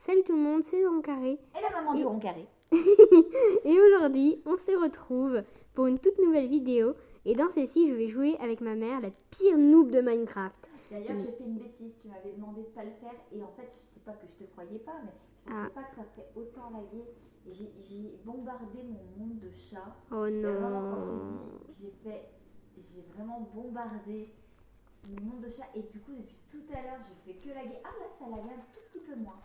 Salut tout le monde, c'est Rond Carré. Et la maman du rond carré. Et aujourd'hui, on se retrouve pour une toute nouvelle vidéo. Et dans celle-ci, je vais jouer avec ma mère, la pire noob de Minecraft. D'ailleurs, j'ai fait une bêtise. Tu m'avais demandé de pas le faire. Et en fait, je sais pas que je te croyais pas, mais je pensais pas que ça ferait autant laguer. Et j'ai bombardé mon monde de chats. Oh Et vraiment, non. quand je te dis, j'ai vraiment bombardé mon monde de chats. Et du coup, depuis tout à l'heure, je fais que laguer. Ah là, ça lague un tout petit peu moins.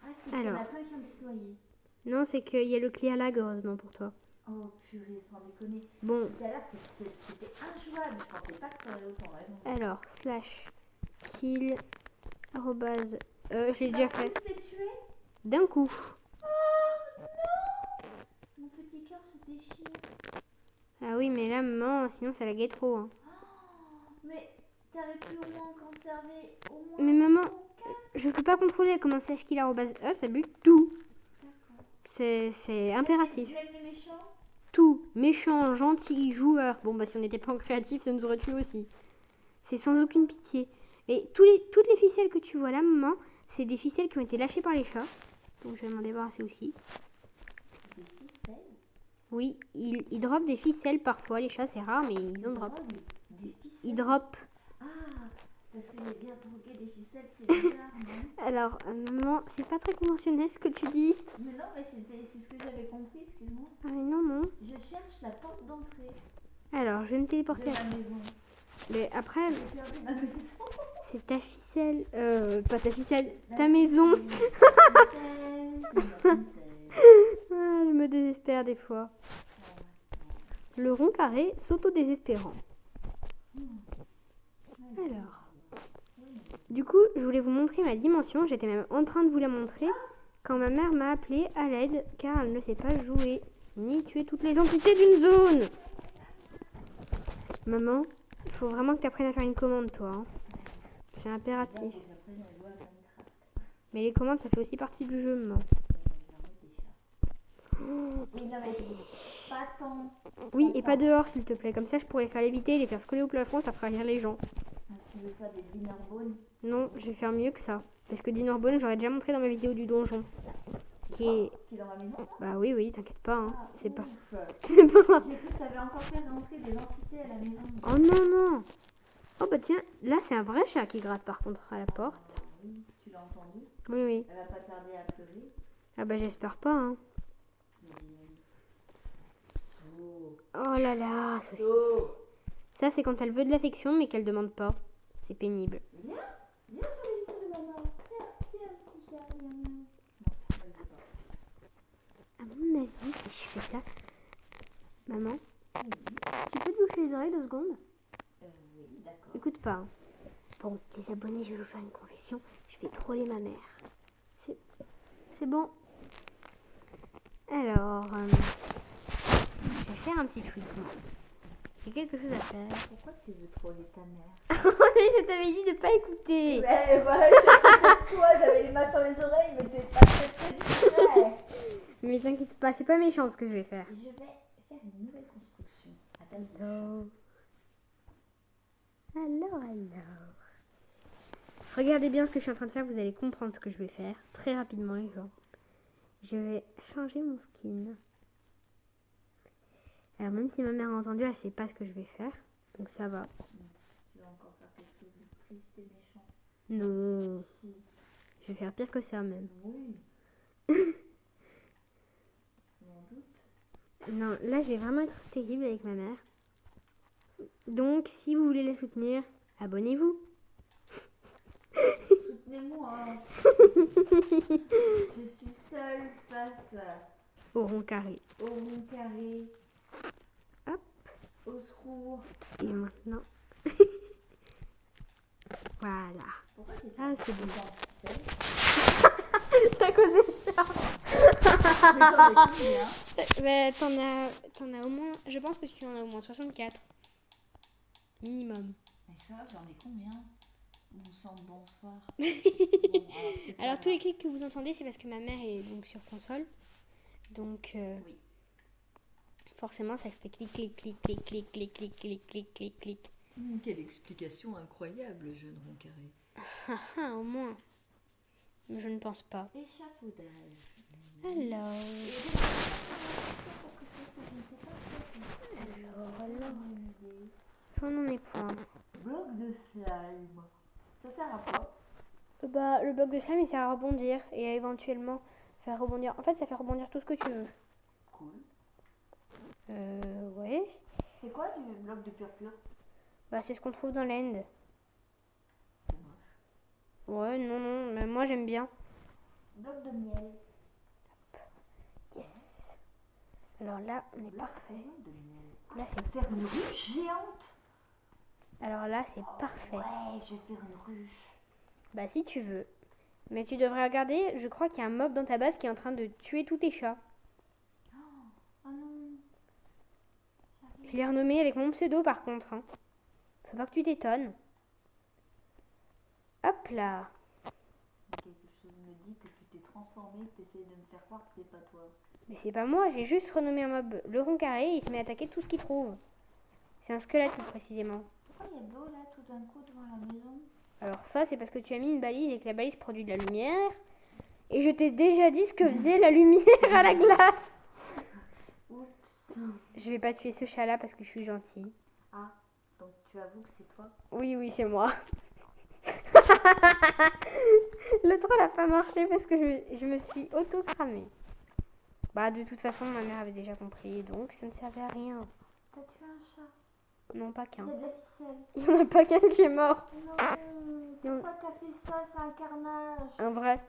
Ah, c'est qu'il y en a plein qui ont dû se noyer. Non, c'est qu'il y a le clear lag, heureusement pour toi. Oh purée, sans déconner. Bon. Tout à l'heure, c'était injouable. Je pensais pas que tu aurais autant raison. Alors, /kill, arrobase, je l'ai déjà fait. Tu t'es tué? D'un coup. Oh non! Mon petit cœur se déchire. Ah oui, mais là, maman, sinon ça laguait trop. Hein. Oh, mais t'aurais pu au moins conserver au moins. Mais maman, je peux pas contrôler comment /kill, arrobase, ça bute tout. C'est impératif. Même les méchants? Tout, méchant, gentil, joueur. Bon, bah si on n'était pas en créatif, ça nous aurait tué aussi. C'est sans aucune pitié. Et toutes les ficelles que tu vois là, maman, c'est des ficelles qui ont été lâchées par les chats. Donc je vais m'en débarrasser aussi. Des ficelles? Oui, ils dropent des ficelles parfois. Les chats, c'est rare, mais ils en dropent. Des ficelles? Ils dropent. Ah, parce que les dire droguer des ficelles, c'est bizarre, non? Alors, maman, c'est pas très conventionnel ce que tu dis. Mais non, mais c'est ce que j'avais compris, excuse-moi. Ah mais non. Je cherche la porte d'entrée. Alors, je vais me téléporter. De ma maison. Mais après, J'ai perdu ma maison. c'est ta ficelle. Pas ta ficelle, ta maison. Ah, je me désespère des fois. Le rond carré s'auto-désespérant. Alors, du coup, je voulais vous montrer ma dimension. J'étais même en train de vous la montrer quand ma mère m'a appelé à l'aide car elle ne sait pas jouer ni tuer toutes les entités d'une zone. Maman, il faut vraiment que tu apprennes à faire une commande, toi. Hein. C'est impératif. Mais les commandes, ça fait aussi partie du jeu, maman. Oui, non, mais pas tant. Oui, et pas dehors, s'il te plaît. Comme ça, je pourrais faire léviter et les faire se coller au plafond, ça fera rire les gens. Tu veux pas des Dinnerbone? Non, je vais faire mieux que ça. Parce que Dinnerbone, j'aurais déjà montré dans ma vidéo du donjon. Qui est dans ma maison? Bah oui, t'inquiète pas. Hein. C'est pas. C'est pas. J'ai cru que t'avais encore fait rentrer des entités à la maison. Oh non. Oh bah tiens, là c'est un vrai chat qui gratte par contre à la porte. Oui, tu l'as entendu? Oui. Elle va pas tarder à pleurer. Ah bah j'espère pas. Hein. Oh là là, saucisse. Ça c'est quand elle veut de l'affection mais qu'elle demande pas. C'est pénible. Viens sur les genoux de maman. Viens, petit chat. Non, elle veut pas. À mon avis, si je fais ça... Maman, tu peux te boucher les oreilles 2 secondes? Oui, d'accord. Écoute pas. Hein. Bon, les abonnés, je vais vous faire une confession. Je vais troller ma mère. C'est bon. Alors, je vais faire un petit truc. J'ai quelque chose à faire. Pourquoi tu veux troller ta mère? Mais je t'avais dit de pas écouter. Ouais, voilà, toi, j'avais les mains sur les oreilles, mais t'es pas très discret. Mais t'inquiète pas, c'est pas méchant ce que je vais faire. Je vais faire une nouvelle construction. Alors. Regardez bien ce que je suis en train de faire, vous allez comprendre ce que je vais faire. Très rapidement, les gens. Je vais changer mon skin. Alors même si ma mère a entendu, elle sait pas ce que je vais faire. Donc ça va. Tu vas encore faire quelque chose de triste et méchant. Non. Je vais faire pire que ça même. Oui. J'en doute. Non, là je vais vraiment être terrible avec ma mère. Donc si vous voulez la soutenir, abonnez-vous. Soutenez-moi. Je suis seule face Au rond carré. au rond carré. Hop. Au secours. Et maintenant. Voilà. Pourquoi t'es Ah, c'est bon. seule? C'est à cause des chats. Bah, t'en as au moins. Je pense que tu en as au moins 64. Minimum. Mais ça, j'en ai combien? Bon sang, bonsoir. Alors, tous les clics que vous entendez, c'est parce que ma mère est donc sur console. Donc, oui. Forcément, ça fait clic. Quelle explication incroyable, jeune rond carré. Au moins. Mais je ne pense pas. Échafaudage. Alors, Et j'ai pour quelque chose que je ne sais pas faire. alors, Une idée. j'en ai point. Bloc de slime. Ça sert à quoi? Bah, le bloc de slime, il sert à rebondir et à éventuellement faire rebondir. En fait, ça fait rebondir tout ce que tu veux. Cool. Ouais. C'est quoi du bloc de purpure? Bah, c'est ce qu'on trouve dans l'end. C'est moche. Ouais, non, mais moi j'aime bien. Bloc de miel. Yes. Alors là, on est parfait. De miel. Là, c'est... Faire une ruche géante. Alors là, c'est parfait. Ouais, je vais faire une ruche. Bah, si tu veux. Mais tu devrais regarder, je crois qu'il y a un mob dans ta base qui est en train de tuer tous tes chats. Oh non. Je l'ai renommé avec mon pseudo par contre. Hein. Faut pas que tu t'étonnes. Hop là. Quelque chose me dit que tu t'es transformé, que tu essaies de me faire croire que c'est pas toi. Mais c'est pas moi, j'ai juste renommé un mob le rond carré et il se met à attaquer tout ce qu'il trouve. C'est un squelette plus précisément. Pourquoi il y a de l'eau là tout d'un coup devant la maison? Alors ça, c'est parce que tu as mis une balise et que la balise produit de la lumière. Et je t'ai déjà dit ce que faisait la lumière à la glace. Oups. Je vais pas tuer ce chat-là parce que je suis gentille. Ah, donc tu avoues que c'est toi? Oui, c'est moi. Le troll n'a pas marché parce que je me suis auto-cramée. Bah, de toute façon, ma mère avait déjà compris, donc ça ne servait à rien. T'as tué un chat? Non, pas Il qu'un. y a de la ficelle. Il n'y en a pas qu'un qui est mort. Non, pourquoi t'as fait ça? C'est un carnage. Un vrai.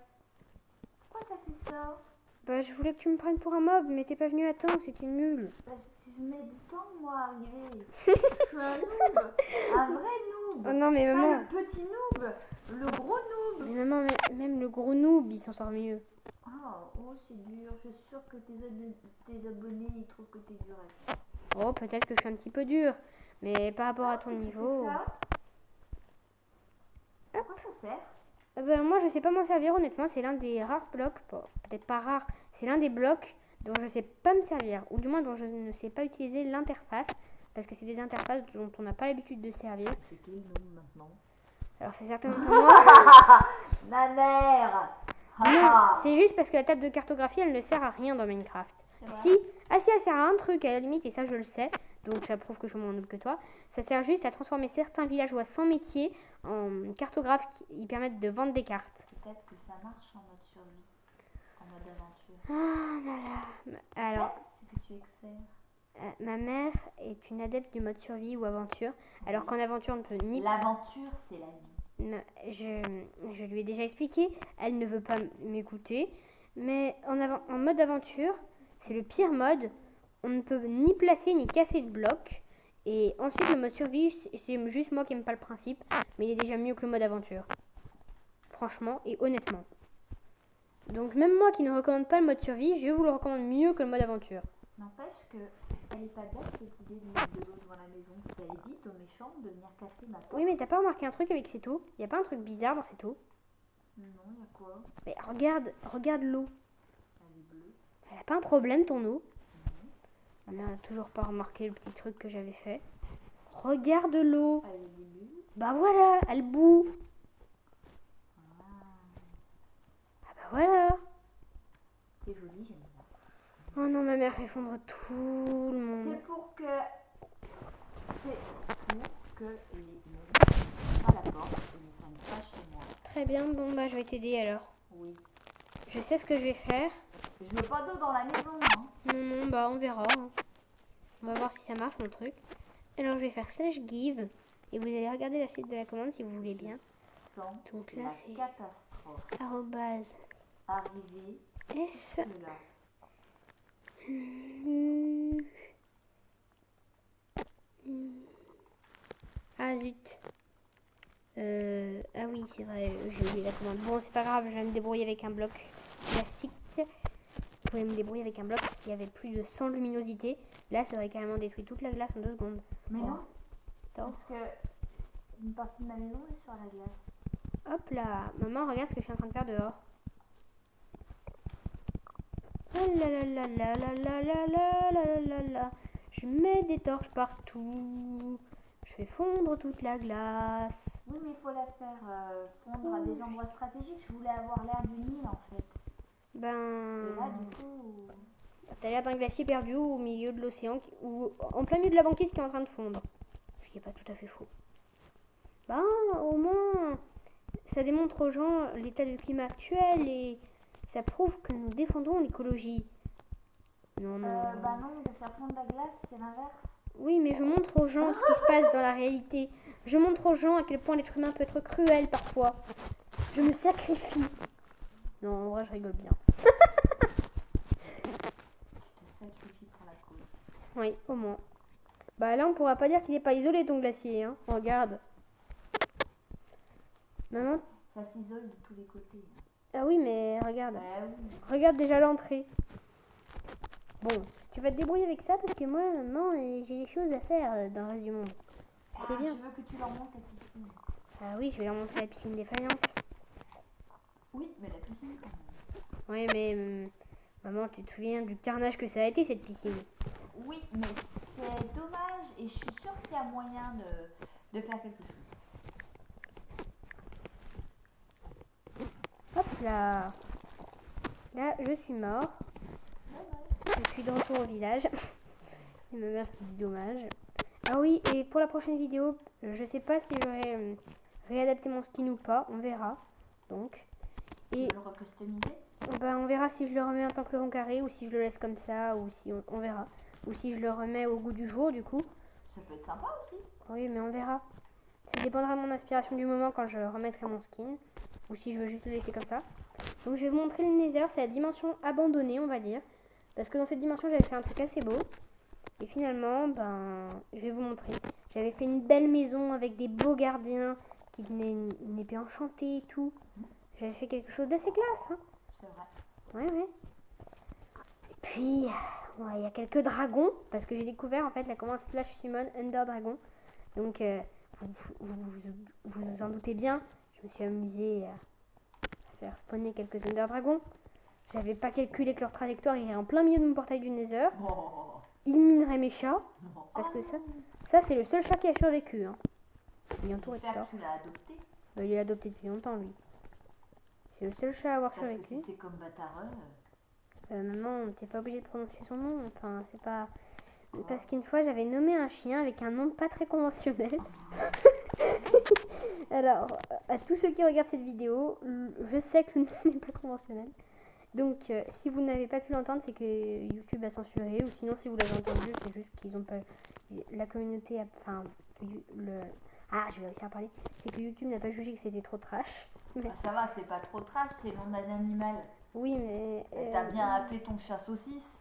Pourquoi t'as fait ça? Bah, je voulais que tu me prennes pour un mob, mais t'es pas venu à temps, c'était nul. Parce que je mets du temps moi à arriver. Je suis un noob. Un vrai noob. Oh non, mais Pas maman. le petit noob. Le gros noob. Mais maman, même le gros noob, il s'en sort mieux. Oh, c'est dur. Je suis sûre que tes abonnés ils trouvent que t'es dur. Oh, peut-être que je suis un petit peu dure, mais par rapport à ton Qu'est-ce que niveau... c'est que ça? À quoi ça sert? Ben, moi, je sais pas m'en servir, honnêtement. C'est l'un des rares blocs, bon, peut-être pas rare, c'est l'un des blocs dont je sais pas me servir, ou du moins dont je ne sais pas utiliser l'interface, parce que c'est des interfaces dont on n'a pas l'habitude de servir. C'est qui le noob maintenant? Alors, c'est certainement pas moi. Ma mère. Non, c'est juste parce que la table de cartographie, elle ne sert à rien dans Minecraft. Si elle sert à un truc à la limite, et ça je le sais, donc ça prouve que je suis moins noob que toi. Ça sert juste à transformer certains villageois sans métier en cartographes qui permettent de vendre des cartes. Peut-être que ça marche en mode survie, en mode aventure. Oh là là. Alors, C'est que tu excelles. ma mère est une adepte du mode survie ou aventure, alors qu'en aventure on ne peut ni... L'aventure, c'est la vie. Non, je lui ai déjà expliqué, elle ne veut pas m'écouter, mais en mode aventure, c'est le pire mode. On ne peut ni placer ni casser de blocs. Et ensuite, le mode survie, c'est juste moi qui n'aime pas le principe, mais il est déjà mieux que le mode aventure. Franchement et honnêtement. Donc même moi qui ne recommande pas le mode survie, je vous le recommande mieux que le mode aventure. N'empêche que elle est pas bête cette idée de mettre de l'eau devant la maison. Ça évite aux méchants de venir casser ma porte. Oui, mais t'as pas remarqué un truc avec cette eau? Il n'y a pas un truc bizarre dans cette eau? Non, il y a quoi? Mais regarde l'eau. Elle est bleue. Elle a pas un problème ton eau? Ma mère n'a toujours pas remarqué le petit truc que j'avais fait. Regarde l'eau. Elle est des bulles. Bah voilà, elle bout. Ah, Ah bah voilà. c'est joli, j'aime bien. Oh non, ma mère fait fondre tout le monde. C'est pour que les monstres à la porte et ne s'en pas chez moi. Très bien, bon bah je vais t'aider alors. Oui. Je sais ce que je vais faire. Je veux pas d'eau dans la maison, hein. Non, bah on verra. Hein. On va voir si ça marche mon truc. Alors je vais faire /give et vous allez regarder la suite de la commande si vous voulez bien. Sans Donc là la c'est catastrophe. arrobase Arrivé S. là. Ah zut. Ah oui, c'est vrai, j'ai oublié la commande. Bon, c'est pas grave, je vais me débrouiller avec un bloc classique. Je pouvais me débrouiller avec un bloc qui avait plus de 100 luminosités. Là, ça aurait carrément détruit toute la glace en 2 secondes. Mais non, Attends. parce que une partie de ma maison est sur la glace. Hop là, maman, regarde ce que je suis en train de faire dehors. Ah là là là là là là là là là là là. Je mets des torches partout. Je fais fondre toute la glace. Oui, mais il faut la faire fondre à des endroits stratégiques. Je voulais avoir l'air du Nil en fait. Et là, Ben, du coup. t'as l'air d'un glacier perdu au milieu de l'océan ou en plein milieu de la banquise qui est en train de fondre. Ce qui n'est pas tout à fait faux. Ben, au moins, ça démontre aux gens l'état du climat actuel et ça prouve que nous défendons l'écologie. Non, non. Bah non, de faire fondre la glace, c'est l'inverse. Oui, mais je montre aux gens ce qui se passe dans la réalité. Je montre aux gens à quel point l'être humain peut être cruel parfois. Je me sacrifie. Non, en vrai, je rigole bien. Tu te sacrifies pour la cause. Oui, au moins. Bah là, on pourra pas dire qu'il n'est pas isolé ton glacier, hein. Regarde. Maman. Ça s'isole de tous les côtés. Ah oui, mais regarde. Oui. Regarde déjà l'entrée. Bon, tu vas te débrouiller avec ça parce que moi, maman, j'ai des choses à faire dans le reste du monde. Tu sais bien. Je veux que tu leur montres la piscine. Ah oui, je vais leur montrer la piscine défaillante. Oui, mais la piscine quand même. Oui, mais maman, tu te souviens du carnage que ça a été cette piscine? Oui, mais c'est dommage et je suis sûre qu'il y a moyen de faire quelque chose. Hop là. Là, je suis mort. Je suis de retour au village. Et ma mère qui dit dommage. Ah oui, et pour la prochaine vidéo, je sais pas si j'aurai réadapté mon skin ou pas. On verra. Donc. Et Tu veux le recustomiser? ben, on verra si je le remets en tant que rond carré ou si je le laisse comme ça ou si on verra. Ou si je le remets au goût du jour du coup. Ça peut être sympa aussi. Oui, mais on verra. Ça dépendra de mon inspiration du moment quand je remettrai mon skin. Ou si je veux juste le laisser comme ça. Donc je vais vous montrer le Nether, c'est la dimension abandonnée on va dire. Parce que dans cette dimension j'avais fait un truc assez beau. Et finalement, ben, je vais vous montrer. J'avais fait une belle maison avec des beaux gardiens qui venaient une épée enchantée et tout. J'avais fait quelque chose d'assez classe. Hein. C'est vrai. Ouais, ouais. Et puis, ouais, il y a quelques dragons. Parce que j'ai découvert en fait la commande slash summon Under Dragon. Donc, vous en doutez bien. Je me suis amusée à faire spawner quelques Under Dragons. J'avais pas calculé que leur trajectoire irait en plein milieu de mon portail du Nether. Oh. Ils mineraient mes chats. Parce Oh que non. ça c'est le seul chat qui a survécu. Hein. Il est entouré de J'espère tort. que tu l'as adopté. Il est adopté depuis longtemps lui. C'est le seul chat à avoir Parce que survécu. si c'est comme Batareux. Maman, t'es pas obligée de prononcer son nom. Enfin, c'est pas. Parce qu'une fois j'avais nommé un chien avec un nom pas très conventionnel. Alors, à tous ceux qui regardent cette vidéo, je sais que le nom n'est pas conventionnel. Donc, si vous n'avez pas pu l'entendre, c'est que YouTube a censuré. Ou sinon, si vous l'avez entendu, c'est juste qu'ils ont pas. La communauté a. Enfin, je vais réussir à parler. C'est que YouTube n'a pas jugé que c'était trop trash. Mais... Ah, ça va, c'est pas trop trash, c'est le nom d'un animal. Oui, mais. T'as bien appelé ton chat Saucisse.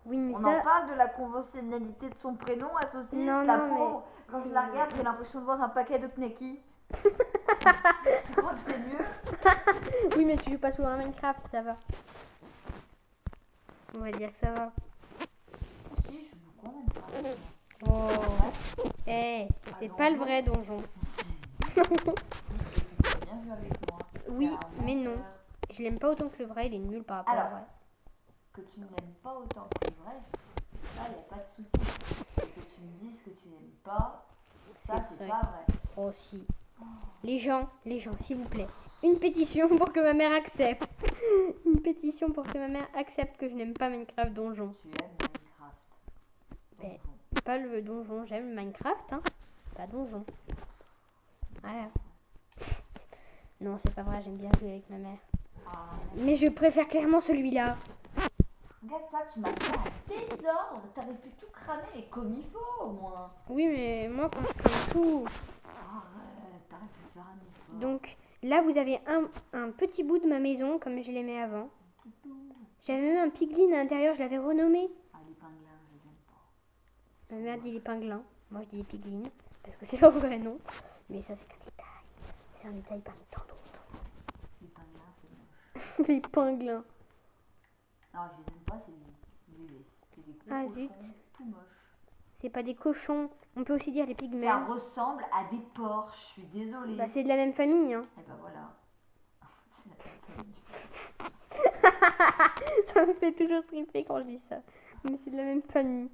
Oui, mais On ça. en parle de la conventionnalité de son prénom à Saucisse. Non, la non, pauvre, mais quand je c'est- la regarde, j'ai l'impression de voir un paquet de knackis. Tu crois que c'est mieux? Oui, mais tu joues pas souvent à Minecraft, ça va. On va dire que ça va. Si, je joue quand même pas. Oh. Eh, c'est pas le vrai donjon. Tu as bien joué avec moi. Oui, T'es un mais non. menteur. Je l'aime pas autant que le vrai, il est nul par rapport Alors. au vrai. Que tu ne l'aimes pas autant que le vrai, ça, il n'y a pas de souci. Et que tu me dises que tu n'aimes pas, ça, C'est c'est vrai. pas vrai. Oh si. Les gens, s'il vous plaît. Une pétition pour que ma mère accepte. Une pétition pour que ma mère accepte que je n'aime pas Minecraft donjon. Tu aimes Minecraft. Mais- Donjon. Pas le donjon, j'aime Minecraft, hein. Pas donjon. Voilà. Non, c'est pas vrai, j'aime bien jouer avec ma mère. Ah, Mais je préfère clairement celui-là. regarde ça, tu m'as fait un désordre. T'aurais pu tout cramer, mais comme il faut au moins. Oui, mais moi, quand je crée tout... Arrête, t'aurais pu faire un effort. Donc, là, vous avez un petit bout de ma maison, comme je l'aimais avant. J'avais même un piglin à l'intérieur, je l'avais renommé. Ah, les pingouins, je les aime pas. Ma mère dit les pingouins, moi je dis les piglins, parce que c'est leur vrai nom. Mais ça, c'est qu'un détail. C'est un détail parmi tant d'autres. Les pingouins, c'est moche. Les pingouins. Non, je les aime pas, c'est des gros Ah, cochons zut. tout moches. C'est pas des cochons. On peut aussi dire les Ça pygmées. ressemble à des porcs, je suis désolée. Bah, c'est de la même famille, hein. Et ben voilà. C'est la famille du porc. Ça me fait toujours triper quand je dis ça. Mais c'est de la même famille.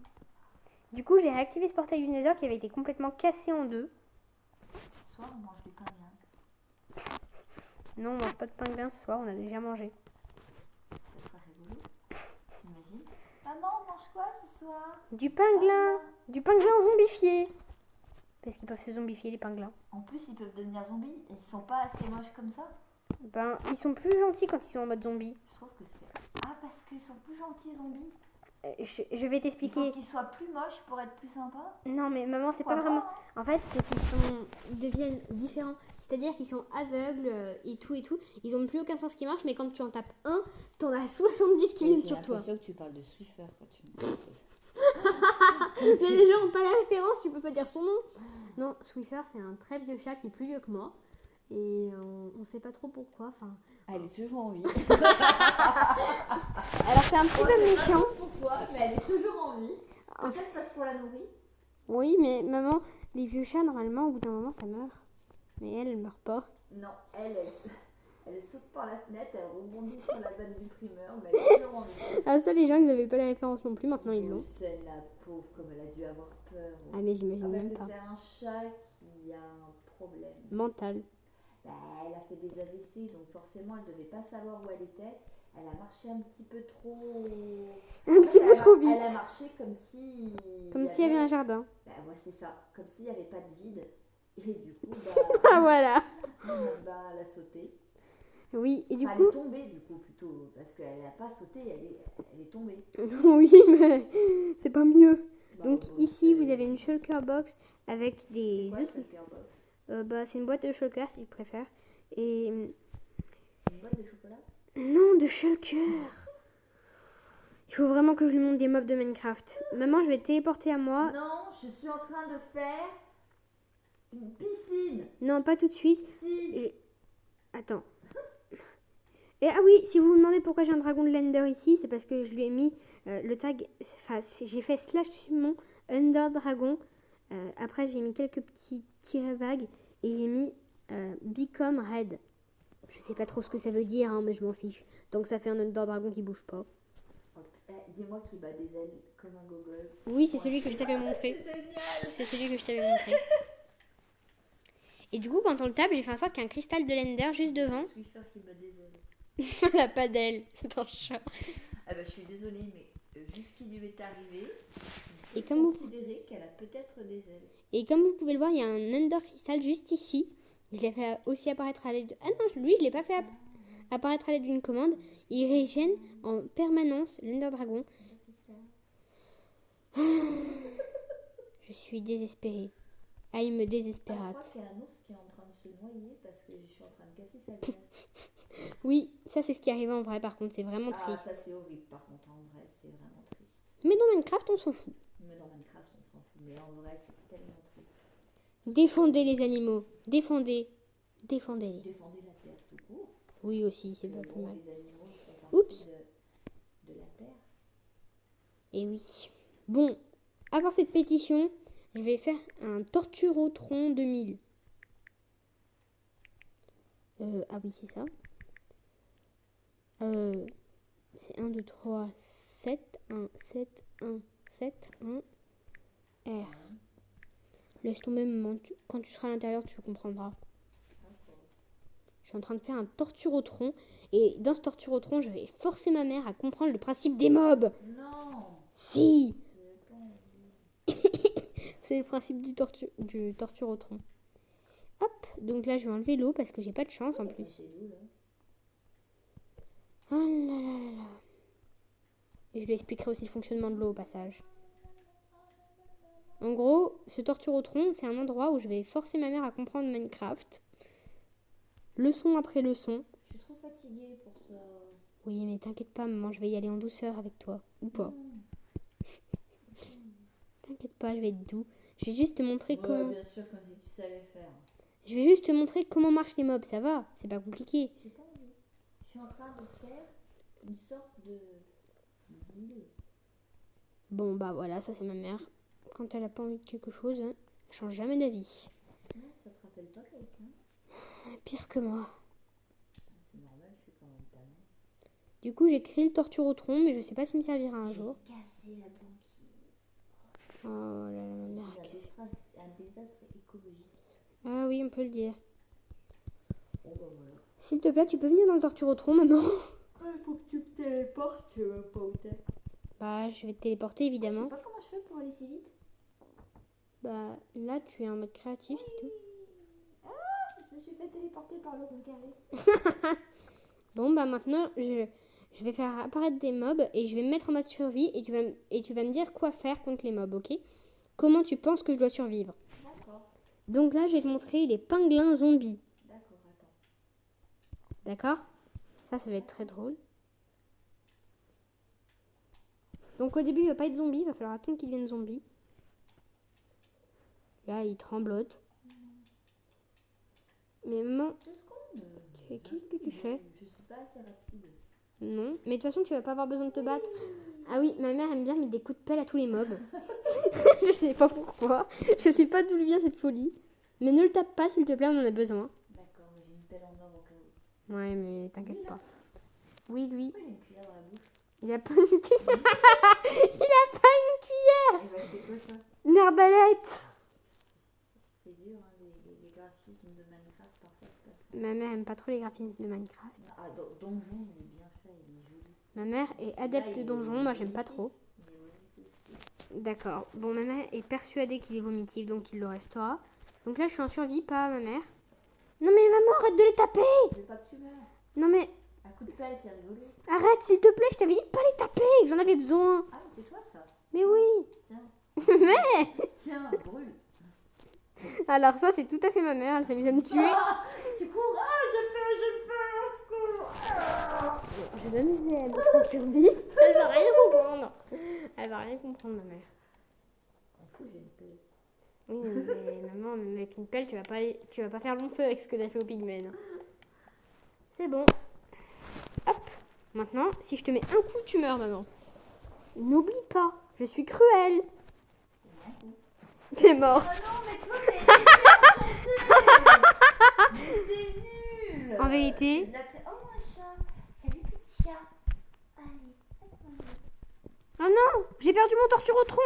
Du coup, j'ai réactivé ce portail du Nether qui avait été complètement cassé en deux. Ce soir, on mange des pingouins. Non, on mange pas de pingouin ce soir, on a déjà mangé. Ça sera rigolo. Imagine. Maman, on mange quoi ce soir? Du pingouin. Du pingouin zombifié. Parce qu'ils peuvent se zombifier, les pingouins. En plus, ils peuvent devenir zombies. Et ils sont pas assez moches comme ça. Ben, ils sont plus gentils quand ils sont en mode zombie. Je trouve que c'est... Ah, parce qu'ils sont plus gentils, zombies. Je vais Il t'expliquer. faut qu'ils soient plus moches pour être plus sympas. Non, mais maman, c'est pas Pourquoi vraiment. pas, hein? En fait, c'est ils deviennent différents. C'est-à-dire qu'ils sont aveugles et tout et tout. Ils ont plus aucun sens qui marche, mais quand tu en tapes un, t'en as 70 qui viennent sur toi. J'ai l'impression que tu parles de Swiffer quand tu me dis Mais les gens n'ont pas la référence, tu peux pas dire son nom. Non, Swiffer, c'est un très vieux chat qui est plus vieux que moi. Et on sait pas trop pourquoi. Enfin, Elle est toujours en vie. alors c'est un petit peu méchant. Pourquoi? Mais elle est toujours en vie. Peut-être parce qu'on la nourrit. Oui, mais maman, les vieux chats, normalement, au bout d'un moment, ça meurt. Mais elle meurt pas. Non, elle saute par la fenêtre, elle rebondit sur la vanne du primeur, mais elle est toujours en vie. Ah ça, les gens, ils avaient pas la référence non plus, maintenant ils l'ont. C'est la pauvre, comme elle a dû avoir peur. Ah mais j'imagine parce même que pas. c'est un chat qui a un problème. Mental. Bah, elle a fait des AVC, donc forcément elle devait pas savoir où elle était. Elle a marché un petit peu trop... Un petit peu trop Elle a vite. marché comme si... Comme s'il y avait un jardin. Bah ouais, c'est ça. Comme s'il n'y avait pas de vide. Et du coup, Ah voilà. elle a sauté. Oui, et du Elle coup... est tombée du coup plutôt. Parce qu'elle n'a pas sauté, elle est tombée. Oui, mais c'est pas mieux. Bah, Donc bon, ici, vous avez une shulker box avec des... C'est quoi, Shulker Box? bah, c'est une boîte de shulker, si tu préfères. Et... Une boîte de chocolat? Non, de shulker. Il faut vraiment que je lui montre des mobs de Minecraft. Maman, je vais te téléporter à moi. Non, je suis en train de faire une piscine. Non, pas tout de suite. Si. Attends. Et ah oui, si vous vous demandez pourquoi j'ai un dragon de Lender ici, c'est parce que je lui ai mis le tag... Enfin, j'ai fait slash sur mon Under Dragon. Après, j'ai mis quelques petits tirets vagues et j'ai mis Become Red. Je sais pas trop ce que ça veut dire, hein, mais je m'en fiche. Donc ça fait un Under Dragon qui bouge pas. Dis-moi qui bat des ailes comme un gogol. Oui, c'est celui que je t'avais montré. C'est génial. C'est celui que je t'avais montré. Et du coup, quand on le tape, j'ai fait en sorte qu'il y a un cristal de Lender juste devant. Swiffer qui bat des ailes. Elle a pas d'aile, c'est un chat. Ah bah, je suis désolée, mais vu ce qui lui est arrivé, Et et comme vous- considérer qu'elle a peut-être des ailes. Et comme vous pouvez le voir, il y a un Ender Crystal juste ici. Je l'ai fait aussi apparaître à l'aide de... Ah non, lui, je l'ai pas fait apparaître à l'aide d'une commande. Il régène en permanence l'Ender Dragon. Je suis désespérée. I'm Je crois désespérate. qu'il y a un ours qui est en train de se noyer parce que je suis en train de casser sa glace. Oui, ça c'est ce qui arrive en vrai par contre, c'est vraiment Ah, triste. ça c'est horrible par contre, en vrai, c'est vraiment triste. Mais dans Minecraft, on s'en fout. Mais dans Minecraft, on s'en fout, mais en vrai, c'est tellement triste. Défendez les animaux. Défendez. Défendez-les. Défendez la terre tout court. Oui aussi, c'est Mais pas plus bon, mal. les animaux font partie Oups. de la terre. Et oui. Bon, à part cette pétition, je vais faire un Torturotron 2000. Ah oui, c'est ça. C'est 1, 2, 3, 7, 1, 7, 1, 7, 1, R. Laisse tomber, maman. Quand tu seras à l'intérieur, tu comprendras. Je suis en train de faire un Torturotron. Et dans ce Torturotron, je vais forcer ma mère à comprendre le principe des mobs. Non. Si, J'ai pas envie. c'est le principe du Torturotron. Hop, donc là, je vais enlever l'eau parce que j'ai pas de chance en plus. C'est d'où là? Oh là là là là. Et je lui expliquerai aussi le fonctionnement de l'eau au passage. En gros, ce Torturotron, c'est un endroit où je vais forcer ma mère à comprendre Minecraft. Leçon après leçon. Je suis trop fatiguée pour ça. Oui, mais t'inquiète pas, maman, je vais y aller en douceur avec toi. Ou pas. T'inquiète pas, je vais être doux. Je vais juste te montrer comment... bien sûr, comme si tu savais faire. Je vais juste te montrer comment marchent les mobs, ça va. C'est pas compliqué. J'ai pas envie. Je suis en train de faire une sorte de d'île. Bon, bah voilà, ça c'est ma mère. Quand elle a pas envie de quelque chose, hein, elle change jamais d'avis. Non, ça te rappelle pas quelqu'un? Pire que moi. C'est normal, je suis quand même ta mère. Du coup, j'ai créé le Torturotron, mais je sais pas s'il me servira un jour. J'ai cassé la banquise. Oh là là, ma mère. C'est un désastre écologique. Ah oui, on peut le dire. Oh bah voilà. S'il te plaît, tu peux venir dans le torturotron maintenant? Il faut que tu me téléportes, tu veux pas où t'es. Bah, je vais te téléporter Je évidemment. sais pas comment je fais pour aller si vite. Bah, là, tu es en mode créatif, c'est tout. Ah, je me suis fait téléporter par le rond carré. Bon, bah maintenant, je vais faire apparaître des mobs et je vais me mettre en mode survie et tu vas me dire quoi faire contre les mobs, ok? Comment tu penses que je dois survivre? D'accord. Donc là, je vais te montrer les pingouins zombies. D'accord, attends. D'accord? Ça va être très drôle. Donc au début, il va pas être zombie, il va falloir attendre qu'il devienne zombie. Là, il tremblote. Mais maman, 2 secondes. qu'est-ce que tu fais? Je suis pas assez rapide. Non, mais de toute façon, tu vas pas avoir besoin de te battre. Ah oui, ma mère aime bien mettre des coups de pelle à tous les mobs. Je sais pas pourquoi. Je sais pas d'où lui vient cette folie. Mais ne le tape pas, s'il te plaît, on en a besoin. D'accord, mais j'ai une pelle en or au cas où. Ouais, mais t'inquiète pas. Oui, lui, Pourquoi il a une cuillère dans la bouche? il a pas une cuillère. Il a pas une cuillère. Eh ben, c'est quoi ça? Une arbalète. C'est dur, hein, les graphismes de Minecraft, parfois c'est pas ça. Ma mère aime pas trop les graphismes de Minecraft. Ah, Donjon, il est bien fait, il est joli. Ma mère est adepte de donjons, moi j'aime pas trop. Il est vomitif aussi. D'accord. Bon, ma mère est persuadée qu'il est vomitif, donc il le restera. Donc là, je suis en survie, pas ma mère. Non mais maman, arrête de les taper. Je veux pas que tu meurs. Non mais Un coup de pelle, c'est rigolo. arrête, s'il te plaît, je t'avais dit de pas les taper, que j'en avais besoin. Ah, mais c'est toi ça. Mais oui. Tiens, Mais tiens, brûle. alors ça, c'est tout à fait ma mère, elle s'amuse à me tuer. Ah, tu cours. Ah, j'ai peur, au secours. Ah. Je vais m'amuser à mettre en survie. Elle va rien comprendre. Elle va rien comprendre, ma mère. On fout, j'ai une pelle. Oui, mais maman, même avec une pelle, tu vas pas faire long feu avec ce que t'as fait au pygmène. C'est bon. Hop. Maintenant, si je te mets un coup, tu meurs, maman. N'oublie pas, je suis cruelle. T'es mort. Oh non, mais toi, t'es nul. En vérité. Oh, un chat. Salut, petit chat. Allez, fais-moi. Oh non, j'ai perdu mon torturotron.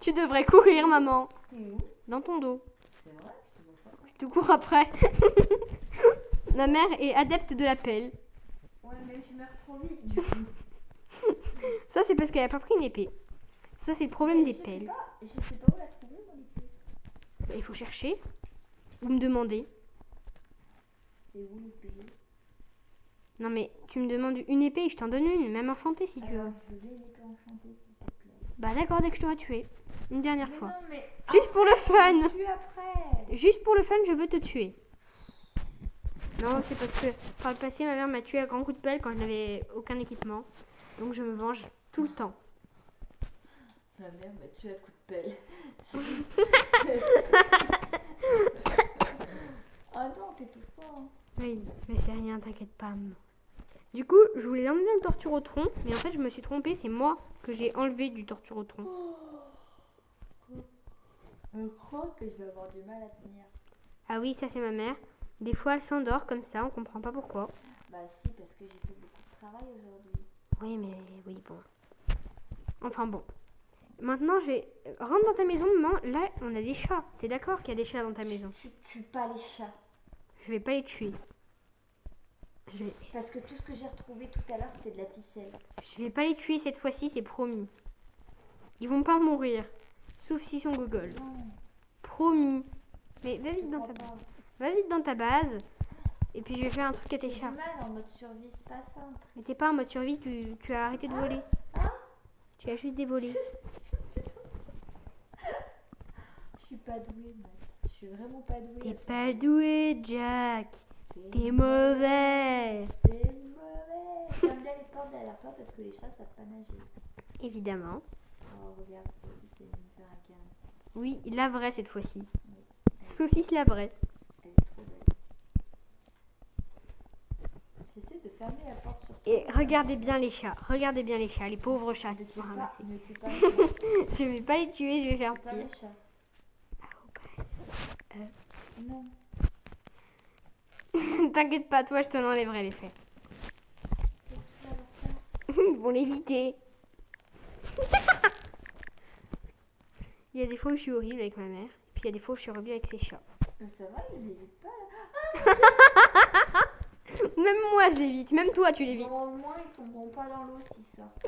Tu devrais courir, maman. T'es où? Dans ton dos. C'est vrai, je te vois pas. Je te cours après. Ma mère est adepte de la pelle. Ouais, mais je meurs trop vite, du coup. Ça, c'est parce qu'elle a pas pris une épée. Ça, c'est le problème des Je pelles. sais pas où la trouver, mon épée. Il faut chercher ou me demander. C'est où l'épée? Non, mais tu me demandes une épée et je t'en donne une, même enchantée si tu veux. Alors, je veux une épée enchantée, s'il te plaît. Bah d'accord, dès que je t'aurai tué. Une dernière Mais fois. non, mais... Juste pour le fun. Tu après. Juste pour le fun, je veux te tuer. Non, c'est parce que par le passé, ma mère m'a tué à grands coups de pelle quand je n'avais aucun équipement. Donc je me venge tout le temps. Ma mère m'a tué à coup de pelle. Ah non, t'étouffes pas. Hein. Oui, mais c'est rien, t'inquiète pas. Maman. Du coup, je voulais l'emmener dans le torturotron, mais en fait, je me suis trompée. C'est moi que j'ai enlevé du torturotron. Je crois que je vais avoir du mal à tenir. Ah oui, ça c'est ma mère. Des fois, elle s'endort comme ça, on comprend pas pourquoi. Bah si, parce que j'ai fait beaucoup de travail aujourd'hui. Oui, mais oui, bon. Enfin bon. Maintenant, je vais... Rentre dans ta maison, maman. Là, on a des chats. T'es d'accord qu'il y a des chats dans ta maison? Tu tues pas les chats. Je vais pas les tuer. Parce que tout ce que j'ai retrouvé tout à l'heure, c'était de la ficelle. Je vais pas les tuer cette fois-ci, c'est promis. Ils vont pas mourir. Sauf s'ils sont Google. Non, Promis. Mais va je vite dans crois ta base. pas. Va vite dans ta base. Et puis je vais faire un truc à tes J'ai chats. du mal en mode survie, c'est pas simple. Mais t'es pas en mode survie, tu as arrêté de voler. Ah, Tu as juste dévolé. je suis pas douée, mec. Je suis vraiment pas douée. T'es pas doué, Jack. T'es mauvais. T'es mauvais. Ferme bien les portes derrière toi parce que les chats savent pas nager. Évidemment. Oh, regarde, ceci, c'est une faire un câlin. Oui, la vraie cette fois-ci. Oui. Saucisse la vraie. Elle est trop belle. J'essaie de fermer la porte sur toi. Et regardez bien les chats. Regardez bien les chats. Les pauvres chats Ne qui tue vont pas, ramasser. ne tue pas les chats. Je vais pas les tuer, je vais faire Tue pas pire. les chats. Non. T'inquiète pas, toi je te l'enlèverai les faits. Qu'est-ce que tu vas leur faire? Ils vont l'éviter. Il y a des fois où je suis horrible avec ma mère. Puis il y a des fois où je suis horrible avec ses chats. Ça va, il évite pas là. Même moi je l'évite. Même toi tu l'évites. Au moins ils tomberont pas dans l'eau s'ils sortent.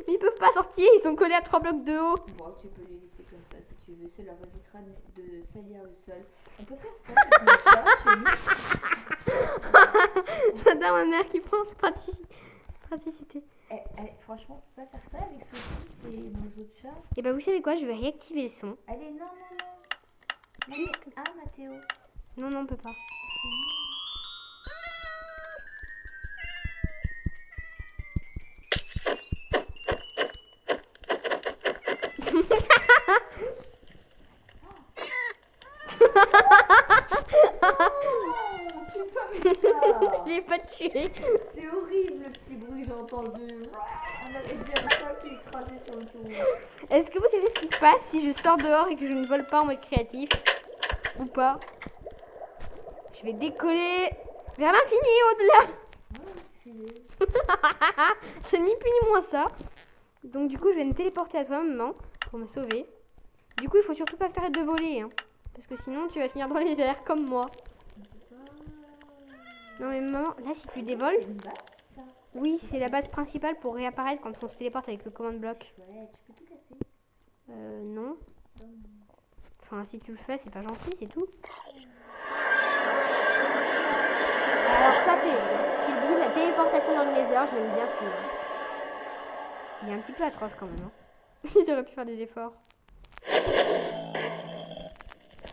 Mais ils peuvent pas sortir. Ils sont collés à 3 blocs de haut. Bon, tu peux les laisser comme ça si tu veux. Ça leur évitera de salir le sol. On peut faire ça avec nos chats chez nous. J'adore ma mère qui prend praticité. Franchement, on peut pas faire ça avec Sophie et nos autres chats. Et bah vous savez quoi, je vais réactiver le son. Allez, non. Mathéo. Non, on peut pas. Je l'ai pas tué. C'est horrible le petit bruit que j'ai entendu. On avait dit un chat qui écrasé sur le tour. Est-ce que vous savez ce qui se passe si je sors dehors et que je ne vole pas en mode créatif? Ou pas? Je vais décoller vers l'infini au-delà. C'est ni plus ni moins ça. Donc du coup je vais me téléporter à toi maman pour me sauver. Du coup il faut surtout pas que tu arrêtes de voler hein, parce que sinon tu vas finir dans les airs comme moi. Non mais maman, là si tu dévoles... C'est une base, ça. Oui, c'est la base principale pour réapparaître quand on se téléporte avec le command bloc. Ouais, tu peux tout casser. Non. Enfin, si tu le fais, c'est pas gentil, c'est tout. Alors ça, c'est le bruit de la téléportation dans le nether, je l'aime bien celui-là. Il est un petit peu atroce quand même. Hein. Ils auraient pu faire des efforts.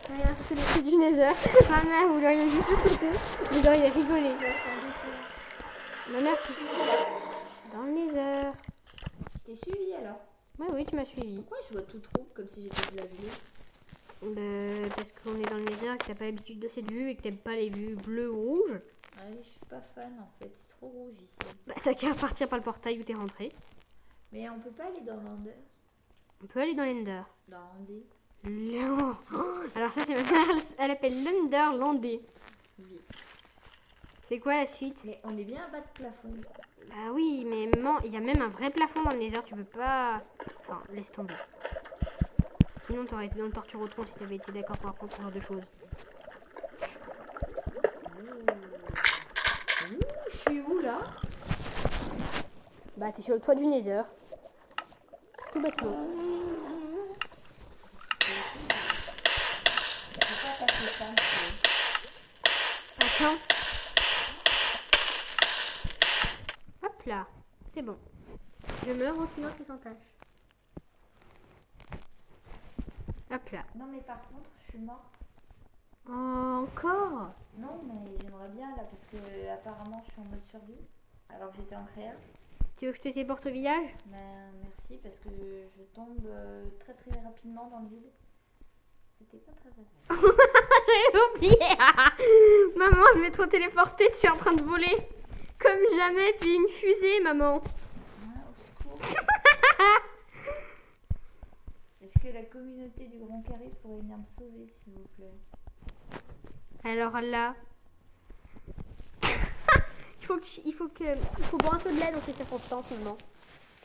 Rien, c'est le truc du nether. Ma mère, vous l'auriez vu sur côté, vous auriez rigolé. Ma mère, dans le nether. T'es suivi alors? Oui, tu m'as suivi. Pourquoi je vois tout trouble comme si j'étais de la vue? Parce qu'on est dans le nether et que t'as pas l'habitude de cette vue et que t'aimes pas les vues bleues ou rouges. Ouais, je suis pas fan en fait, c'est trop rouge ici. Bah t'as qu'à partir par le portail où t'es rentré. Mais on peut pas aller dans l'Ender? On peut aller dans l'Ender. Dans l'Ender? Non. Alors ça c'est ma mère, elle appelle l'Ender Landé. Oui. C'est quoi la suite? Mais on est bien à bas de plafond. Bah oui, mais maman, il y a même un vrai plafond dans le nether, tu peux pas... Enfin, laisse tomber. Sinon t'aurais été dans le torturotron si t'avais été d'accord pour apprendre ce genre de choses. Je suis où là? Bah t'es sur le toit du nether. Tout bêtement. Attends. Hop là, c'est bon. Je meurs en sinon c'est sans tâche. Hop là. Non mais par contre, je suis morte. Oh, encore? Non mais j'aimerais bien là parce que apparemment je suis en mode survie alors que j'étais en créa. Tu veux que je te téléporte au village? Ben, merci parce que je tombe très très rapidement dans le vide. C'était pas très agréable. J'avais oublié. Maman, je vais te téléporter, tu es en train de voler. Comme jamais, tu es une fusée, maman. Ah, au secours. Est-ce que la communauté du Grand Carré pourrait venir me sauver s'il vous plaît? Alors là... il faut boire un seau de lait dans ces circonstances, maman.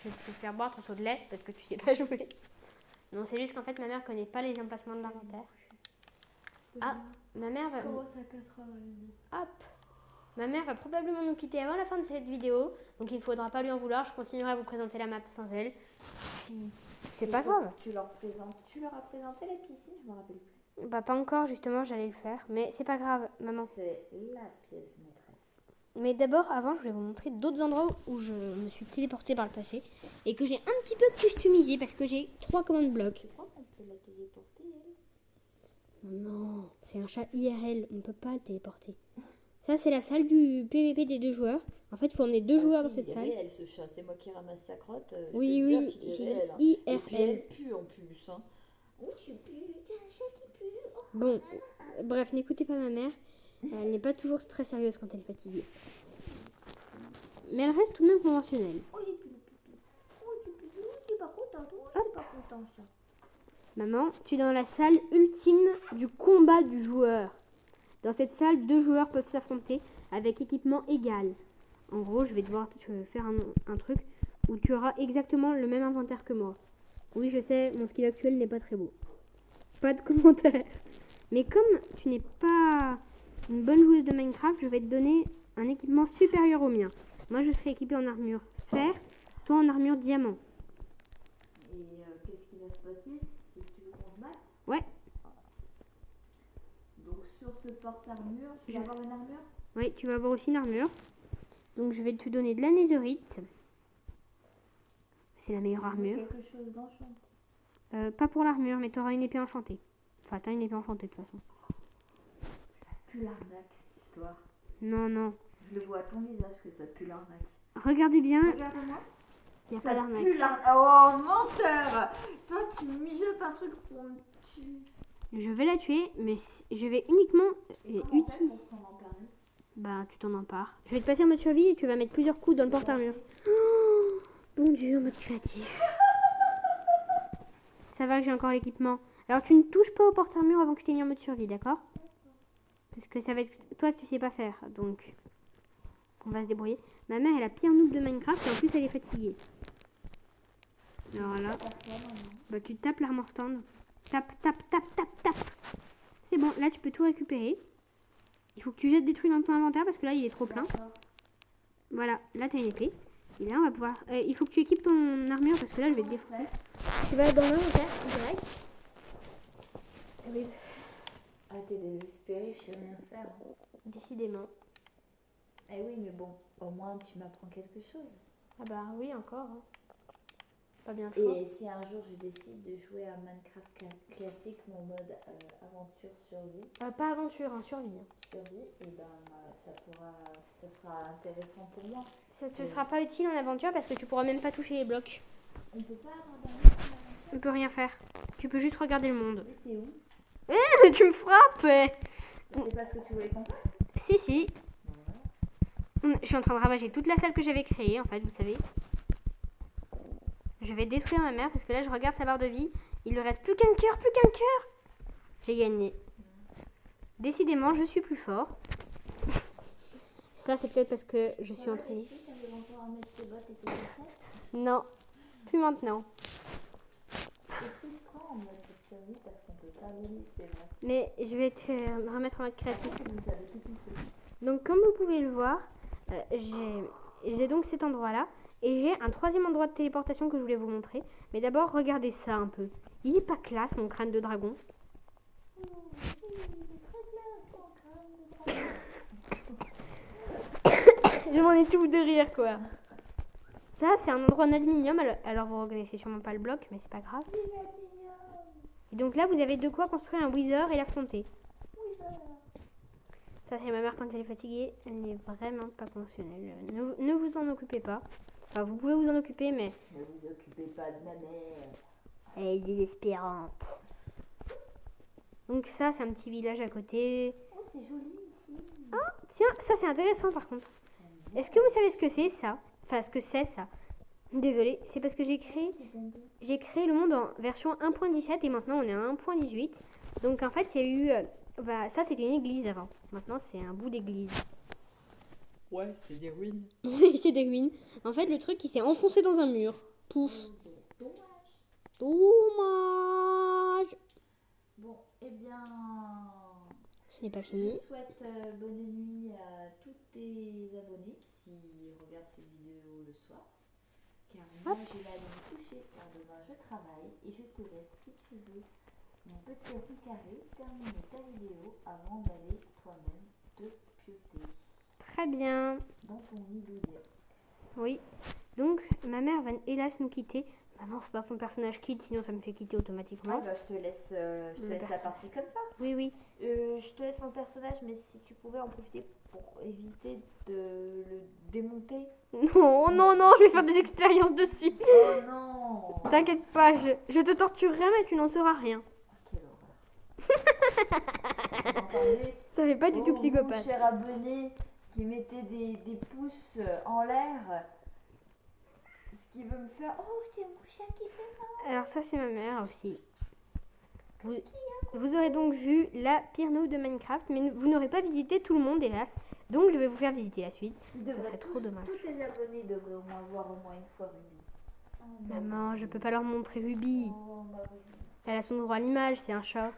Je vais te faire boire ton seau de lait parce que tu sais pas jouer. Non, c'est juste qu'en fait, ma mère connaît pas les emplacements de l'inventaire. Ah, ma mère va... Hop. Ma mère va probablement nous quitter avant la fin de cette vidéo. Donc il ne faudra pas lui en vouloir. Je continuerai à vous présenter la map sans elle. C'est pas grave. Tu leur as présenté la piscine, je me rappelle plus. Bah pas encore, justement, j'allais le faire. Mais c'est pas grave, maman. C'est la pièce maîtresse. Mais d'abord, avant, je voulais vous montrer d'autres endroits où je me suis téléportée par le passé. Et que j'ai un petit peu customisé parce que j'ai 3 commandes blocs. Tu crois qu'on peut la téléporter, elle? Non, c'est un chat IRL, on ne peut pas le téléporter. Ça, c'est la salle du PVP des 2 joueurs. En fait, il faut emmener 2 joueurs dans cette salle. Elle, ce chat, c'est moi qui ramasse sa crotte. Oui, j'ai dit IRL. Et puis elle pue en plus. Hein. Oh, tu pues, t'es un chat qui pue. Oh. Bon, bref, n'écoutez pas ma mère. Elle n'est pas toujours très sérieuse quand elle est fatiguée. Mais elle reste tout de même conventionnelle. Oh, il est plus le pipi. Oh, tu es pas content, toi. Tu pas content, ça. Maman, tu es dans la salle ultime du combat du joueur. Dans cette salle, 2 joueurs peuvent s'affronter avec équipement égal. En gros, je vais devoir faire un truc où tu auras exactement le même inventaire que moi. Oui, je sais, mon skill actuel n'est pas très beau. Pas de commentaire. Mais comme tu n'es pas une bonne joueuse de Minecraft, je vais te donner un équipement supérieur au mien. Moi, je serai équipée en armure fer, toi en armure diamant. Et qu'est-ce qui va se passer si tu veux qu'on se batte? Ouais. Donc sur ce porte-armure, tu vas avoir une armure? Oui, tu vas avoir aussi une armure. Donc, je vais te donner de la netherite. C'est la meilleure armure. Quelque chose d'enchanté. Pas pour l'armure, mais tu auras une épée enchantée. Enfin, t'as une épée enchantée de toute façon. Ça pue l'arnaque cette histoire. Non, non. Je le vois à ton visage que ça pue l'arnaque. Regardez bien. Regarde-moi. Il n'y a Ça pas d'arnaque. pue l'arnaque. Oh, menteur! Toi, tu me mijotes un truc pour me tuer. Je vais la tuer, mais je vais uniquement Comment on fait utiliser. pour s'en emparer? Bah, tu t'en empares. Je vais te passer en mode survie et tu vas mettre plusieurs coups dans le porte-armure. Oh, bon Dieu, en mode créatif. Ça va que j'ai encore l'équipement. Alors, tu ne touches pas au porte-armure avant que je t'ai mis en mode survie, d'accord? Parce que ça va être toi que tu sais pas faire. Donc, on va se débrouiller. Ma mère, elle a pire noob de Minecraft et en plus, elle est fatiguée. Alors là, bah, tu tapes l'armor stand. Tape, tape, tape, tape, tape. C'est bon, là, tu peux tout récupérer. Il faut que tu jettes des trucs dans ton inventaire parce que là, il est trop plein. Voilà, là, tu as une épée. Et là, on va pouvoir... il faut que tu équipes ton armure parce que là, je vais te défoncer. Tu vas dans l'inventaire, direct. Ah, t'es désespérée, je sais rien faire. Décidément. Eh oui, mais bon, au moins tu m'apprends quelque chose. Ah bah oui, encore. Hein. Pas bien chaud. Et si un jour je décide de jouer à Minecraft classique, mon mode aventure survie, Pas aventure, hein, survie. et ben ça sera intéressant pour moi. Ça te sera pas utile en aventure parce que tu pourras même pas toucher les blocs. On peut pas avoir d'aventure. On peut rien faire. Tu peux juste regarder le monde. T'es où? Mais tu me frappes C'est pas ce que tu voulais qu'on fasse? Si, si. Je suis en train de ravager toute la salle que j'avais créée, en fait, vous savez. Je vais détruire ma mère parce que là, je regarde sa barre de vie. Il ne reste plus qu'un cœur, plus qu'un cœur. J'ai gagné. Décidément, je suis plus fort. Ça, c'est peut-être parce que je suis entraînée. Non, plus maintenant. C'est frustrant en mode survie parce qu'on peut pas voler, c'est vrai. Mais je vais te remettre en mode créatif. Donc, comme vous pouvez le voir, j'ai donc cet endroit-là. Et j'ai un troisième endroit de téléportation que je voulais vous montrer. Mais d'abord, regardez ça un peu. Il est pas classe, mon crâne de dragon. Je m'en ai tout de rire, quoi. Ça, c'est un endroit en aluminium. Alors, vous reconnaissez sûrement pas le bloc, mais c'est pas grave. Et donc là, vous avez de quoi construire un Wither et l'affronter. Ça, c'est ma mère quand elle est fatiguée. Elle n'est vraiment pas fonctionnelle. Ne vous en occupez pas. Enfin, vous pouvez vous en occuper, mais... Ne vous occupez pas de ma mère. Elle est désespérante. Donc ça, c'est un petit village à côté. Oh, c'est joli ici. Ah, tiens, ça c'est intéressant par contre. Est-ce que vous savez ce que c'est ça? Enfin, ce que c'est ça. Désolée, c'est parce que j'ai créé le monde en version 1.17 et maintenant on est à 1.18. Donc en fait, il y a eu... ça, c'était une église avant. Maintenant, c'est un bout d'église. Ouais, c'est des ruines. Oui, c'est des ruines. En fait, le truc, il s'est enfoncé dans un mur. Pouf. Dommage. Bon, eh bien... Ce n'est pas fini. Je souhaite bonne nuit à tous tes abonnés qui regardent cette vidéo le soir. Car moi, je vais aller me coucher car demain je travaille et je te laisse, si tu veux, mon petit roux carré, terminer ta vidéo avant d'aller toi-même te pioter Très bien. dans ton lit douillet. Oui. Donc, ma mère va hélas nous quitter. Maman, faut pas que mon personnage quitte, sinon ça me fait quitter automatiquement. Ah bah, je te laisse la partie comme ça. Oui, oui. Je te laisse mon personnage, mais si tu pouvais en profiter pour éviter de le démonter. Non, non, non, je vais faire des expériences dessus. Oh non. T'inquiète pas, je te torturerai, mais tu n'en sauras rien. Quelle horreur. Vous entendez? Ça fait pas du tout Vous, psychopathe. cher abonné, qui mettez des pouces en l'air, ce qui veut me faire... Oh, c'est mon chat qui fait mal. Alors ça, c'est ma mère aussi. Vous aurez donc vu la pire noob de Minecraft, mais vous n'aurez pas visité tout le monde, hélas. Donc je vais vous faire visiter la suite. Ça serait trop dommage. Tous tes abonnés devraient au moins voir au moins une fois Ruby. Maman, je peux pas leur montrer Ruby. Oh, bah oui. Elle a son droit à l'image, c'est un chat.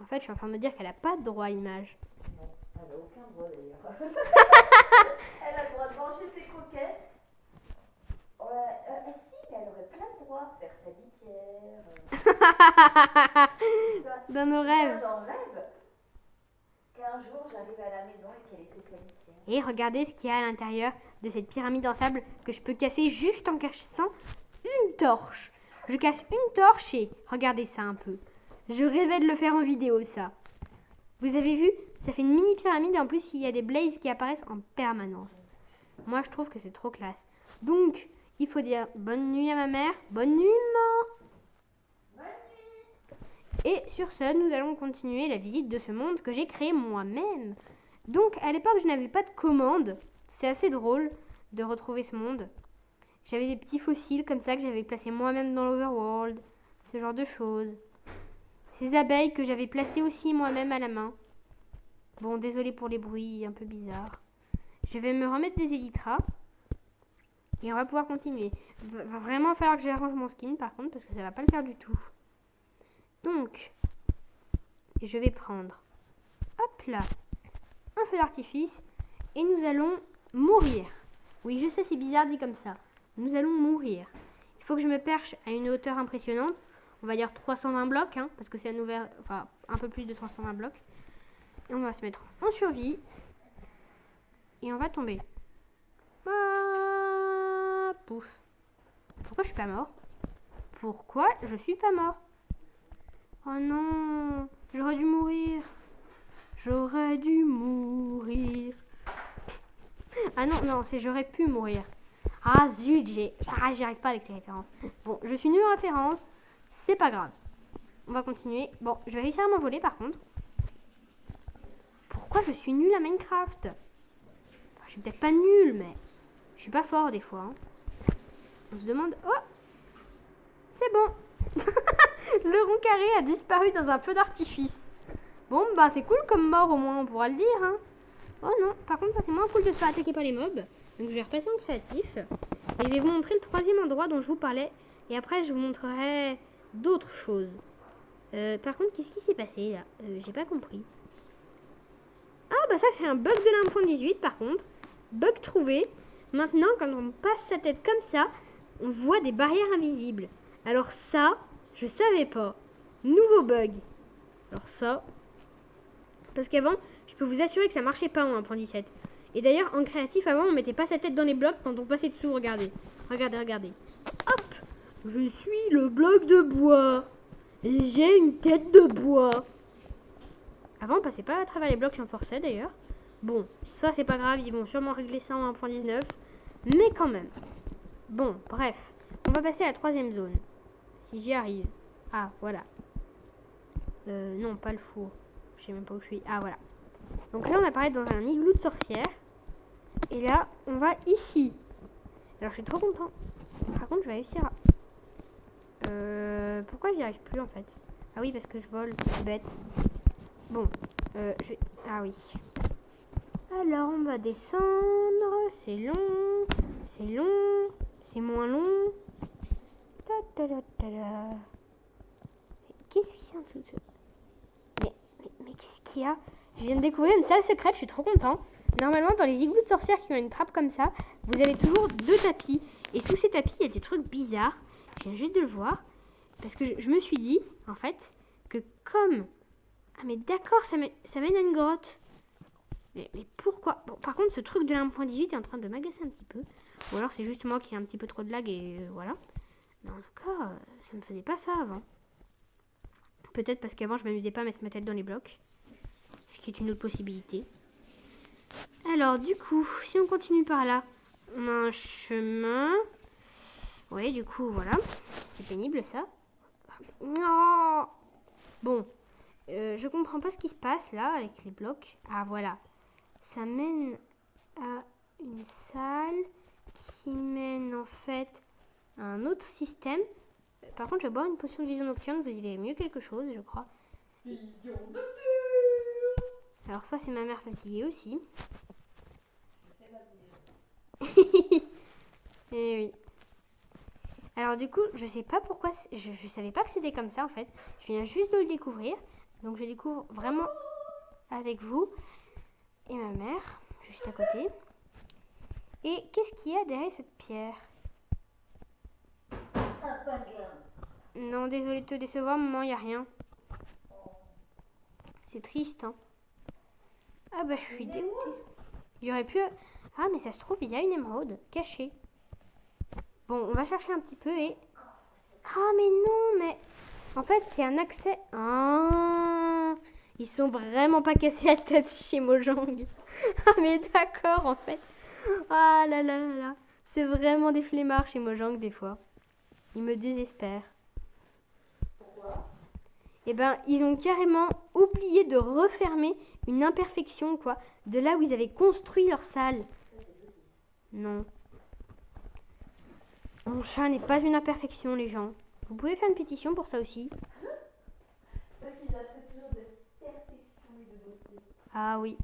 En fait, je suis en train de me dire qu'elle a pas de droit à l'image. Non, elle a aucun droit d'ailleurs. Elle a le droit de manger ses croquettes. Si, mais elle aurait plein de droits. Faire sa litière. Dans nos Ça, rêves. j'en rêve. Qu'un jour, j'arrive à la maison et qu'elle ait fait sa litière. Et regardez ce qu'il y a à l'intérieur de cette pyramide en sable que je peux casser juste en cassant une torche. Je casse une torche et regardez ça un peu. Je rêvais de le faire en vidéo, ça. Vous avez vu? Ça fait une mini pyramide et en plus il y a des blazes qui apparaissent en permanence. Moi je trouve que c'est trop classe. Donc il faut dire bonne nuit à ma mère. Bonne nuit maman. Et sur ce, nous allons continuer la visite de ce monde que j'ai créé moi-même. Donc à l'époque je n'avais pas de commande. C'est assez drôle de retrouver ce monde. J'avais des petits fossiles comme ça que j'avais placés moi-même dans l'Overworld. Ce genre de choses. Ces abeilles que j'avais placées aussi moi-même à la main. Bon, désolé pour les bruits un peu bizarres. Je vais me remettre des élytras. Et on va pouvoir continuer. Va vraiment falloir que j'arrange mon skin par contre parce que ça va pas le faire du tout. Donc, je vais prendre, hop là, un feu d'artifice et nous allons mourir. Oui, je sais, c'est bizarre dit comme ça. Nous allons mourir. Il faut que je me perche à une hauteur impressionnante. On va dire 320 blocs, hein, parce que c'est enfin un peu plus de 320 blocs. Et on va se mettre en survie. Et on va tomber. Ah, pouf. Pourquoi je suis pas mort? Pourquoi je suis pas mort? Oh non, j'aurais dû mourir. J'aurais dû mourir. Ah non, non, c'est j'aurais pu mourir. Ah zut, j'y arrive pas avec ces références. Bon, je suis nulle en référence. C'est pas grave. On va continuer. Bon, je vais réussir à m'envoler par contre. Pourquoi je suis nulle à Minecraft? Enfin, je suis peut-être pas nulle, mais je suis pas fort des fois. Hein. On se demande... Oh, c'est bon. Le rond carré a disparu dans un feu d'artifice. Bon, bah c'est cool comme mort au moins, on pourra le dire. Hein. Oh non, par contre ça c'est moins cool de se faire attaquer par les mobs. Donc je vais repasser en créatif. Et je vais vous montrer le troisième endroit dont je vous parlais. Et après je vous montrerai d'autres choses. Par contre, qu'est-ce qui s'est passé là? J'ai pas compris. Ah bah ça c'est un bug de l'1.18 par contre. Bug trouvé. Maintenant quand on passe sa tête comme ça, on voit des barrières invisibles. Alors ça, je savais pas. Nouveau bug. Alors ça... Parce qu'avant, je peux vous assurer que ça marchait pas en 1.17. Et d'ailleurs, en créatif, avant, on mettait pas sa tête dans les blocs quand on passait dessous. Regardez. Regardez, regardez. Hop! Je suis le bloc de bois. Et j'ai une tête de bois. Avant, on passait pas à travers les blocs si on forçait d'ailleurs. Bon, ça c'est pas grave, ils vont sûrement régler ça en 1.19. Mais quand même. Bon, bref. On va passer à la troisième zone. Si j'y arrive. Ah, voilà. Non, pas le four. Je sais même pas où je suis. Ah, voilà. Donc là, on apparaît dans un igloo de sorcière. Et là, on va ici. Alors, je suis trop content. Par contre, je vais réussir à... pourquoi j'y arrive plus, en fait? Ah oui, parce que je vole. C'est bête. Bon. Ah oui. Alors, on va descendre. C'est long. C'est long. C'est moins long. Qu'est-ce qu'il y a en dessous? Mais qu'est-ce qu'il y a? Je viens de découvrir une salle secrète, je suis trop content. Normalement, dans les igloos de sorcières qui ont une trappe comme ça, vous avez toujours 2 tapis. Et sous ces tapis, il y a des trucs bizarres. Je viens juste de le voir. Parce que je me suis dit, en fait, que comme... Ah mais d'accord, ça mène à une grotte. Mais pourquoi? Bon, par contre, ce truc de l'1.18 est en train de m'agacer un petit peu. Ou alors c'est juste moi qui ai un petit peu trop de lag et voilà. Mais en tout cas, ça me faisait pas ça avant. Peut-être parce qu'avant, je m'amusais pas à mettre ma tête dans les blocs. Ce qui est une autre possibilité. Alors, du coup, si on continue par là, on a un chemin. Oui, du coup, voilà. C'est pénible, ça. Non. Bon. Je comprends pas ce qui se passe, là, avec les blocs. Ah, voilà. Ça mène à une salle qui mène, en fait, à un autre système. Par contre, je vais boire une potion de vision nocturne. Vous y verrez mieux quelque chose, je crois. Vision nocturne. Alors ça, c'est ma mère fatiguée aussi. Et oui. Alors du coup, je sais pas pourquoi, je savais pas que c'était comme ça en fait. Je viens juste de le découvrir. Donc je découvre vraiment avec vous et ma mère, juste à côté. Et qu'est-ce qu'il y a derrière cette pierre? Non, désolé de te décevoir, maman, y a rien. C'est triste, hein. Ah bah je suis dégoûtée. Il y aurait pu... Ah mais ça se trouve, il y a une émeraude cachée. Bon, on va chercher un petit peu et... Ah mais non, mais... En fait, c'est un accès... Ah, ils sont vraiment pas cassés la tête chez Mojang. Ah mais d'accord, en fait. Ah là là là là. C'est vraiment des flemmards chez Mojang des fois. Ils me désespèrent. Pourquoi? Eh ben, ils ont carrément oublié de refermer une imperfection, quoi. De là où ils avaient construit leur salle. Non. Mon chat n'est pas une imperfection, les gens. Vous pouvez faire une pétition pour ça aussi. Ah oui.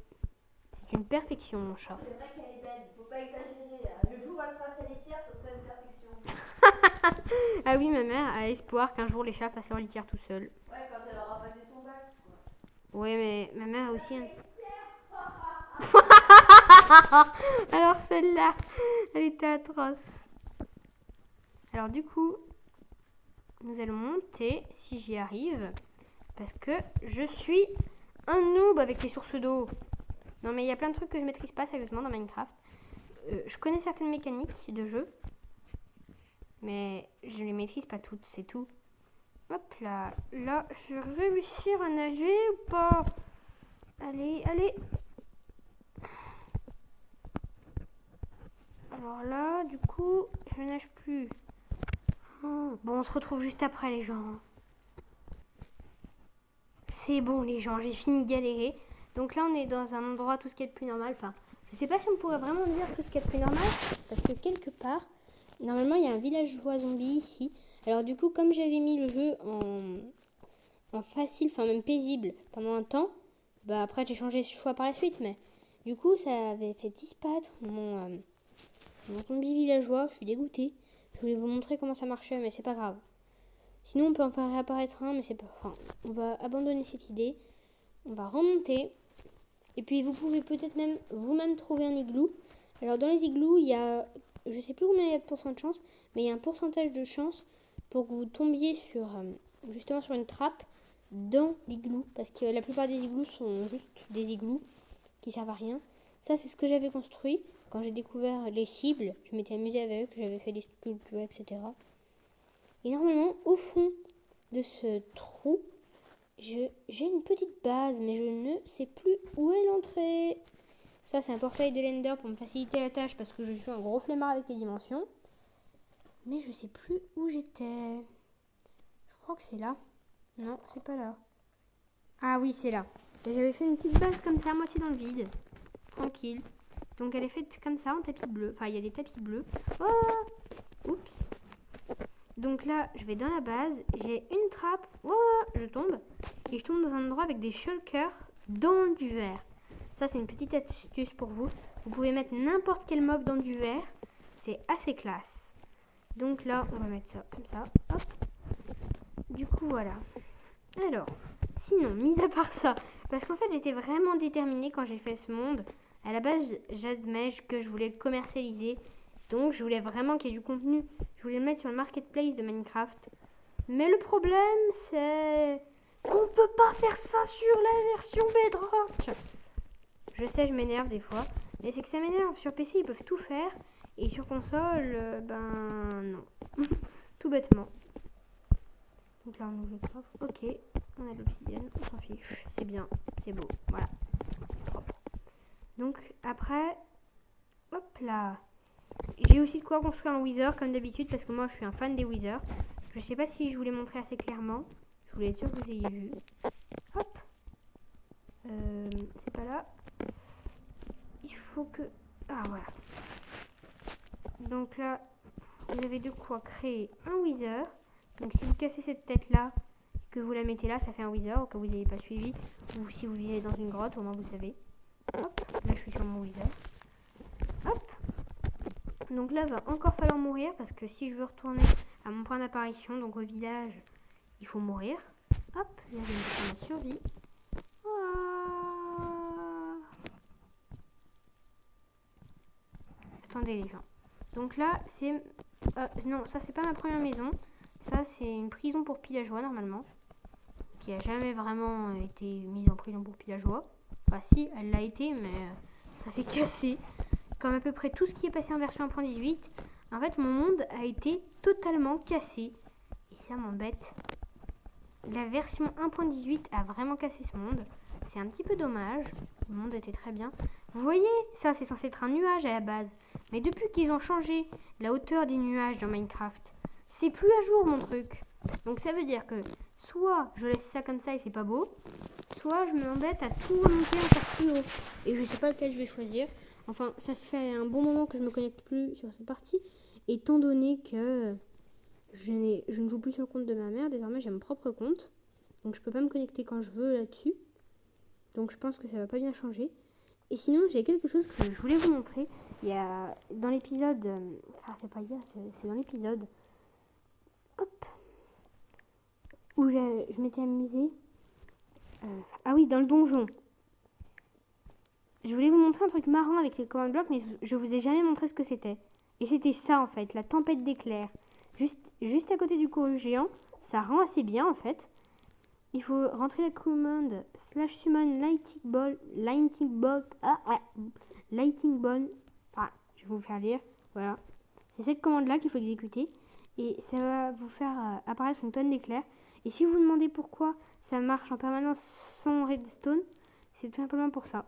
C'est une perfection, mon chat. C'est vrai qu'elle est belle, faut pas exagérer. Le jour où elle fera sa litière, ce serait une perfection. Ah oui, ma mère a espoir qu'un jour les chats fassent leur litière tout seuls. Ouais, quand elle aura passé son bac. Ouais, mais ma mère a aussi un... Alors celle-là, elle était atroce. Alors du coup, nous allons monter, si j'y arrive, parce que je suis un noob avec les sources d'eau. Non mais il y a plein de trucs que je maîtrise pas sérieusement dans Minecraft. Je connais certaines mécaniques de jeu, mais je les maîtrise pas toutes, c'est tout. Hop là, là, je vais réussir à nager ou pas? Allez, allez. Alors là, du coup, je nage plus. Oh, bon, on se retrouve juste après, les gens. C'est bon, les gens, j'ai fini de galérer. Donc là, on est dans un endroit tout ce qui est de plus normal. Enfin, je sais pas si on pourrait vraiment dire tout ce qui est de plus normal, parce que quelque part, normalement, il y a un villageois zombie ici. Alors du coup, comme j'avais mis le jeu en facile, enfin même paisible pendant un temps, bah après j'ai changé ce choix par la suite, mais du coup, ça avait fait disparaître mon zombie villageois. Je suis dégoûtée. Je voulais vous montrer comment ça marchait, mais c'est pas grave. Sinon, on peut en faire réapparaître un, mais c'est pas... Enfin, on va abandonner cette idée. On va remonter. Et puis, vous pouvez peut-être même vous-même trouver un igloo. Alors, dans les igloos, il y a... Je sais plus combien il y a de pourcent de chance, mais il y a un pourcentage de chance pour que vous tombiez sur... justement sur une trappe dans l'igloo. Parce que la plupart des igloos sont juste des igloos qui servent à rien. Ça, c'est ce que j'avais construit. Quand j'ai découvert les cibles, je m'étais amusée avec eux, j'avais fait des sculptures, etc. Et normalement, au fond de ce trou, j'ai une petite base, mais je ne sais plus où est l'entrée. Ça, c'est un portail de l'Ender pour me faciliter la tâche parce que je suis un gros flemmard avec les dimensions. Mais je sais plus où j'étais. Je crois que c'est là. Non, c'est pas là. Ah oui, c'est là. J'avais fait une petite base comme ça, à moitié dans le vide. Tranquille. Donc elle est faite comme ça en tapis bleu. Enfin, il y a des tapis bleus. Oh, oups. Donc là, je vais dans la base. J'ai une trappe. Oh, je tombe. Et je tombe dans un endroit avec des shulkers dans du verre. Ça, c'est une petite astuce pour vous. Vous pouvez mettre n'importe quel mob dans du verre. C'est assez classe. Donc là, on va mettre ça comme ça. Hop. Du coup, voilà. Alors, sinon, mis à part ça, parce qu'en fait, j'étais vraiment déterminée quand j'ai fait ce monde. À la base, j'admets que je voulais le commercialiser. Donc, je voulais vraiment qu'il y ait du contenu. Je voulais le mettre sur le marketplace de Minecraft. Mais le problème, c'est qu'on ne peut pas faire ça sur la version Bedrock. Je sais, je m'énerve des fois. Mais c'est que ça m'énerve. Sur PC, ils peuvent tout faire. Et sur console, ben non. Tout bêtement. Donc là, on ouvre le coffre. Ok, on a de l'obsidienne. On s'en fiche. C'est bien. C'est beau. Voilà. Propre. Donc après, hop là. J'ai aussi de quoi construire un Wither comme d'habitude parce que moi je suis un fan des Withers. Je sais pas si je vous l'ai montré assez clairement. Je voulais être sûr que vous ayez vu. Hop. C'est pas là. Il faut que... Ah voilà. Donc là, vous avez de quoi créer un Wither. Donc si vous cassez cette tête là, que vous la mettez là, ça fait un Wither au cas où vous n'avez pas suivi. Ou si vous vivez dans une grotte, au moins vous savez. Hop, là je suis sur mon Wither. Hop. Donc là, va encore falloir mourir parce que si je veux retourner à mon point d'apparition, donc au village, il faut mourir. Hop, là j'ai une ma survie. Ah. Attendez les gens. Donc là, c'est... non, ça c'est pas ma première maison. Ça c'est une prison pour pillageois normalement. Qui a jamais vraiment été mise en prison pour pillageois. Enfin si, elle l'a été, mais ça s'est cassé. Comme à peu près tout ce qui est passé en version 1.18. En fait, mon monde a été totalement cassé. Et ça m'embête. La version 1.18 a vraiment cassé ce monde. C'est un petit peu dommage. Le monde était très bien. Vous voyez, ça c'est censé être un nuage à la base. Mais depuis qu'ils ont changé la hauteur des nuages dans Minecraft, c'est plus à jour mon truc. Donc ça veut dire que soit je laisse ça comme ça et c'est pas beau, soit je m'embête à tout remonter encore plus haut. Et je sais pas lequel je vais choisir. Enfin, ça fait un bon moment que je me connecte plus sur cette partie, étant donné que je ne joue plus sur le compte de ma mère. Désormais, j'ai mon propre compte. Donc je peux pas me connecter quand je veux là-dessus. Donc je pense que ça va pas bien changer. Et sinon, j'ai quelque chose que je voulais vous montrer. Il y a dans l'épisode... Enfin, c'est pas hier, c'est dans l'épisode... Hop. Où je m'étais amusée. Ah oui, dans le donjon. Je voulais vous montrer un truc marrant avec les command blocks, mais je vous ai jamais montré ce que c'était. Et c'était ça, en fait, la tempête d'éclairs. Juste à côté du courus géant, ça rend assez bien, en fait. Il faut rentrer la commande /summon lightning bolt. Lightning bolt. Ah, je vais vous faire lire. Voilà. C'est cette commande-là qu'il faut exécuter. Et ça va vous faire apparaître une tonne d'éclairs. Et si vous vous demandez pourquoi ça marche en permanence sans redstone, c'est tout simplement pour ça.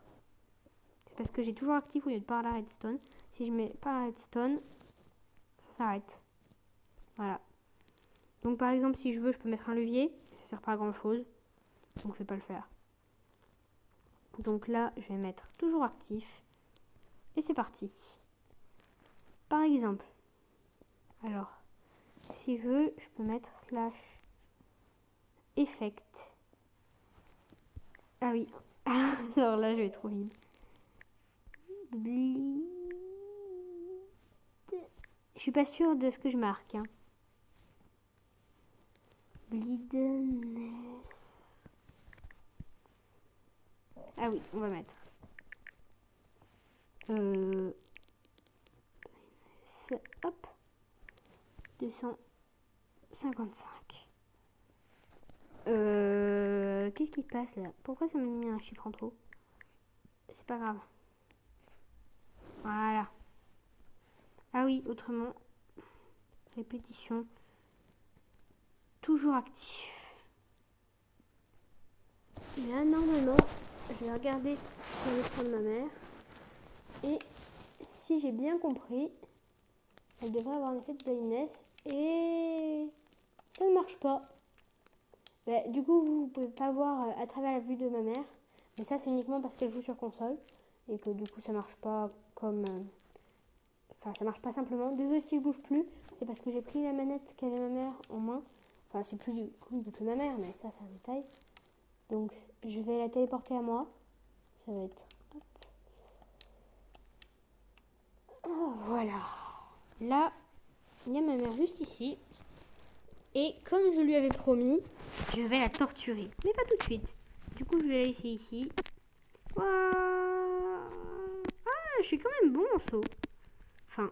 C'est parce que j'ai toujours actif au lieu de par la redstone. Si je mets pas la redstone, ça s'arrête. Voilà. Donc par exemple, si je veux, je peux mettre un levier. Ça sert pas à grand chose. Donc je vais pas le faire. Donc là, je vais mettre toujours actif. Et c'est parti. Par exemple. Alors, si je veux, je peux mettre / effect. Ah oui. Alors là, je vais trop vite. Bleed. Je suis pas sûre de ce que je marque. Hein. Bleedness. Ah oui, on va mettre. Hop. 255. Qu'est-ce qui se passe là? Pourquoi ça m'a mis un chiffre en trop? C'est pas grave. Voilà. Ah oui, autrement. Répétition. Toujours actif. Mais là, normalement, je vais regarder sur l'écran de ma mère. Et si j'ai bien compris, elle devrait avoir un effet de blindness. Et ça ne marche pas. Bah, du coup, vous ne pouvez pas voir à travers la vue de ma mère. Mais ça, c'est uniquement parce qu'elle joue sur console. Et que du coup, ça marche pas comme... Enfin, ça marche pas simplement. Désolée si je bouge plus. C'est parce que j'ai pris la manette qu'avait ma mère en main. Enfin, c'est plus du coup depuis ma mère, mais ça, c'est un détail. Donc, je vais la téléporter à moi. Ça va être... Hop. Oh, voilà. Là, il y a ma mère juste ici. Et comme je lui avais promis, je vais la torturer. Mais pas tout de suite. Du coup, je vais la laisser ici. Ouah. Ah, je suis quand même bon en saut. Enfin,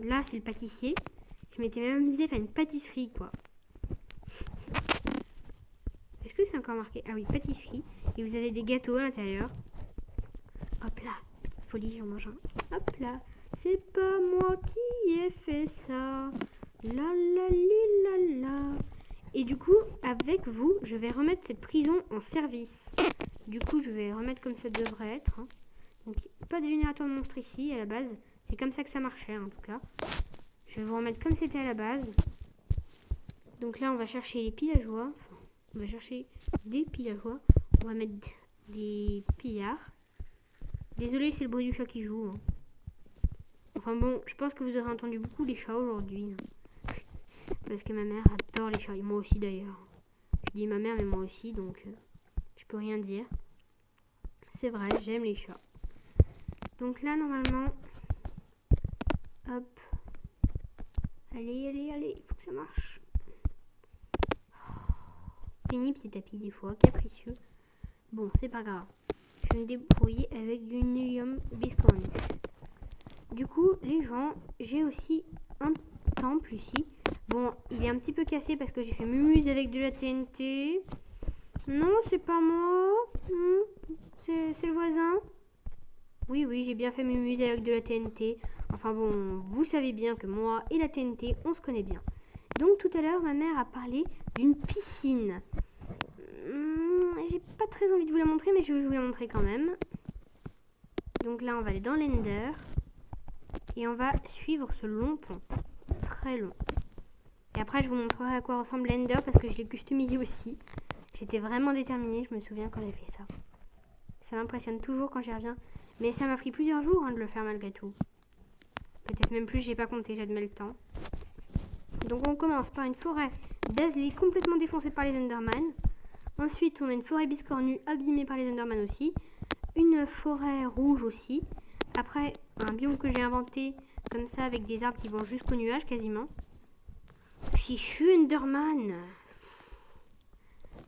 là, c'est le pâtissier. Je m'étais même amusée à faire une pâtisserie, quoi. Est-ce que c'est encore marqué? Ah oui, pâtisserie. Et vous avez des gâteaux à l'intérieur. Hop là, petite folie, j'en mange un. Hop là, c'est pas moi qui ai fait ça. La la li la la. Et du coup, avec vous, je vais remettre cette prison en service. Du coup, je vais remettre comme ça devrait être. Hein. Donc, pas de générateur de monstres ici, à la base. C'est comme ça que ça marchait, en tout cas. Je vais vous remettre comme c'était à la base. Donc là, on va chercher les pillageois. Enfin, on va chercher des pillageois. On va mettre des pillards. Désolée, c'est le bruit du chat qui joue. Hein. Enfin bon, je pense que vous aurez entendu beaucoup les chats aujourd'hui. Hein. Parce que ma mère adore les chats. Et moi aussi d'ailleurs. Je dis ma mère, mais moi aussi, donc je peux rien dire. C'est vrai, j'aime les chats. Donc là, normalement, Hop. Allez, il faut que ça marche. Pénible ces tapis des fois, capricieux. Bon, c'est pas grave. Je vais me débrouiller avec du Nilium biscornu. Du coup, les gens, j'ai aussi un temple ici. Bon, il est un petit peu cassé parce que j'ai fait mumuse avec de la TNT. Non, c'est pas moi. C'est le voisin. Oui, j'ai bien fait mumuse avec de la TNT. Enfin bon, vous savez bien que moi et la TNT, on se connaît bien. Donc tout à l'heure, ma mère a parlé d'une piscine. J'ai pas très envie de vous la montrer, mais je vais vous la montrer quand même. Donc là, on va aller dans l'Ender. Et on va suivre ce long pont. Très long. Et après, je vous montrerai à quoi ressemble l'Ender parce que je l'ai customisé aussi. J'étais vraiment déterminée, je me souviens quand j'ai fait ça. Ça m'impressionne toujours quand j'y reviens. Mais ça m'a pris plusieurs jours de le faire malgré tout. Peut-être même plus, j'ai pas compté, j'admets le temps. Donc on commence par une forêt d'Azley complètement défoncée par les Enderman. Ensuite, on a une forêt biscornue abîmée par les Enderman aussi. Une forêt rouge aussi. Après, un biome que j'ai inventé comme ça avec des arbres qui vont jusqu'au nuage quasiment. Fichu Enderman.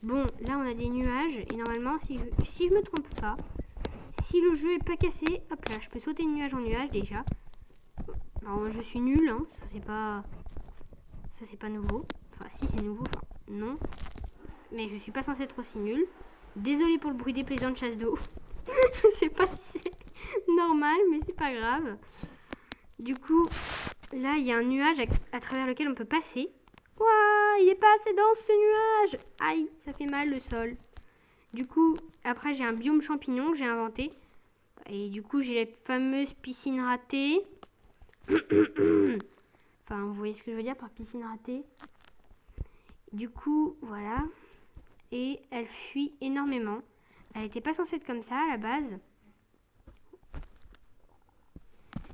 Bon, là on a des nuages et normalement, si je me trompe pas, si le jeu est pas cassé, hop là, je peux sauter de nuage en nuage déjà. Alors je suis nulle, hein, ça c'est pas nouveau. Enfin si c'est nouveau, enfin non. Mais je suis pas censée être aussi nulle. Désolée pour le bruit déplaisant de chasse d'eau. Je sais pas si c'est normal, mais c'est pas grave. Du coup, là il y a un nuage à travers lequel on peut passer. Ouah, il est pas assez dense ce nuage. Aïe, ça fait mal le sol. Du coup, après j'ai un biome champignon que j'ai inventé. Et du coup j'ai la fameuse piscine ratée. Enfin, vous voyez ce que je veux dire par piscine ratée. Du coup, voilà. Et elle fuit énormément. Elle n'était pas censée être comme ça à la base.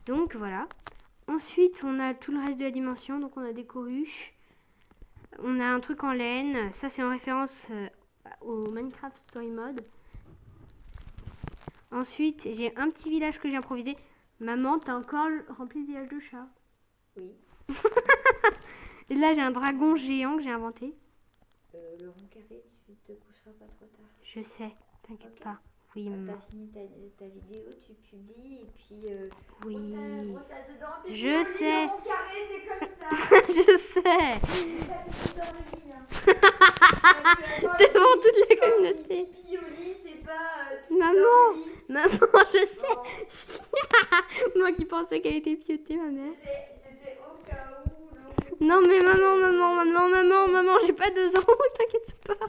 Donc voilà. Ensuite, on a tout le reste de la dimension. Donc on a des coruches. On a un truc en laine. Ça, c'est en référence au Minecraft Story Mode. Ensuite, j'ai un petit village que j'ai improvisé. Maman, t'as encore rempli le village de chats? Oui. Et là, j'ai un dragon géant que j'ai inventé. Le rond carré, tu te coucheras pas trop tard. Je sais, t'inquiète Ok. pas. Oui, maman. T'as fini ta vidéo, tu publies et puis. Oui. brosse dedans, puis Je tu sais. le rond carré, c'est comme ça. Je sais. C'est pas des petites origines, hein. Devant toute la communauté. Pipi au lit, c'est pas. Maman. Maman, je sais. Bon, Moi qui pensais qu'elle était piotée, ma mère. c'était au cas où. Non mais maman, j'ai pas 2 ans, t'inquiète pas.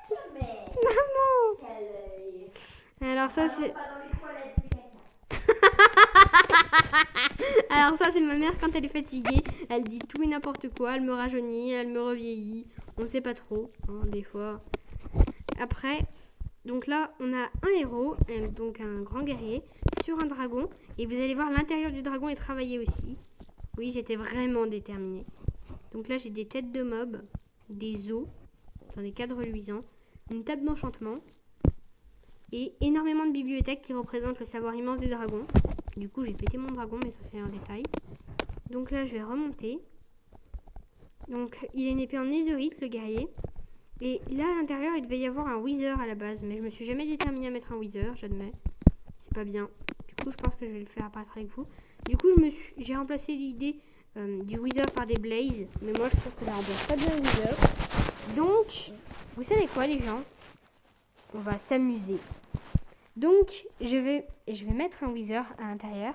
Jamais. Maman. Quel œil. Alors ça c'est... Pas dans les toilettes, c'est caca. Alors ça c'est ma mère quand elle est fatiguée. Elle dit tout et n'importe quoi, elle me rajeunit, elle me revieillit. On sait pas trop, hein, des fois. Après, donc là on a un héros, donc un grand guerrier, sur un dragon. Et vous allez voir l'intérieur du dragon est travaillé aussi. Oui, j'étais vraiment déterminée. Donc là j'ai des têtes de mobs, des os dans des cadres luisants, une table d'enchantement et énormément de bibliothèques qui représentent le savoir immense des dragons. Du coup j'ai pété mon dragon, mais ça c'est un détail. Donc là je vais remonter. Donc il a une épée en netherite, le guerrier. Et là à l'intérieur il devait y avoir un wither à la base, mais je me suis jamais déterminée à mettre un wither, j'admets. C'est pas bien. Du coup je pense que je vais le faire apparaître avec vous. Du coup j'ai remplacé l'idée du wither par des blazes, mais moi je trouve que ça remplace pas bien le wither. Donc vous savez quoi les gens, on va s'amuser. Donc je vais mettre un wither à l'intérieur.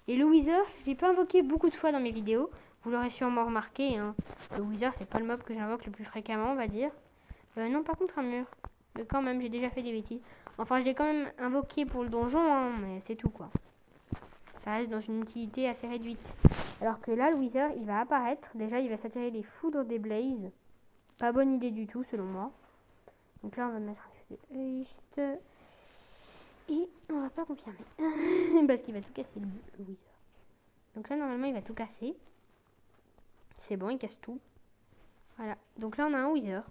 Et le wither, je l'ai pas invoqué beaucoup de fois dans mes vidéos. Vous l'aurez sûrement remarqué, hein. Le wither c'est pas le mob que j'invoque le plus fréquemment, on va dire. Non, par contre un mur. Mais quand même, j'ai déjà fait des bêtises. Enfin, je l'ai quand même invoqué pour le donjon, hein, mais c'est tout quoi. Ça reste dans une utilité assez réduite. Alors que là, le wither, il va apparaître. Déjà, il va s'attirer les foudres des blazes. Pas bonne idée du tout, selon moi. Donc là, on va mettre un feu de haste. Et on va pas confirmer. Parce qu'il va tout casser, le wither. Donc là, normalement, il va tout casser. C'est bon, il casse tout. Voilà. Donc là, on a un wither.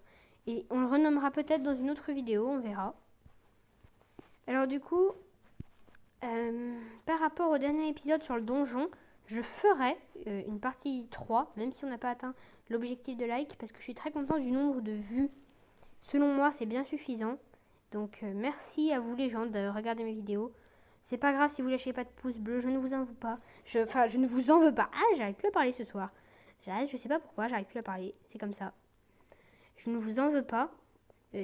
Et on le renommera peut-être dans une autre vidéo, on verra. Alors du coup, par rapport au dernier épisode sur le donjon, je ferai une partie 3, même si on n'a pas atteint l'objectif de like, parce que je suis très contente du nombre de vues. Selon moi, c'est bien suffisant. Donc, merci à vous les gens de regarder mes vidéos. C'est pas grave si vous lâchez pas de pouce bleu, je ne vous en veux pas. Je ne vous en veux pas. Ah, j'arrive plus à parler ce soir. Je sais pas pourquoi, j'arrive plus à parler. C'est comme ça. Je ne vous en veux pas.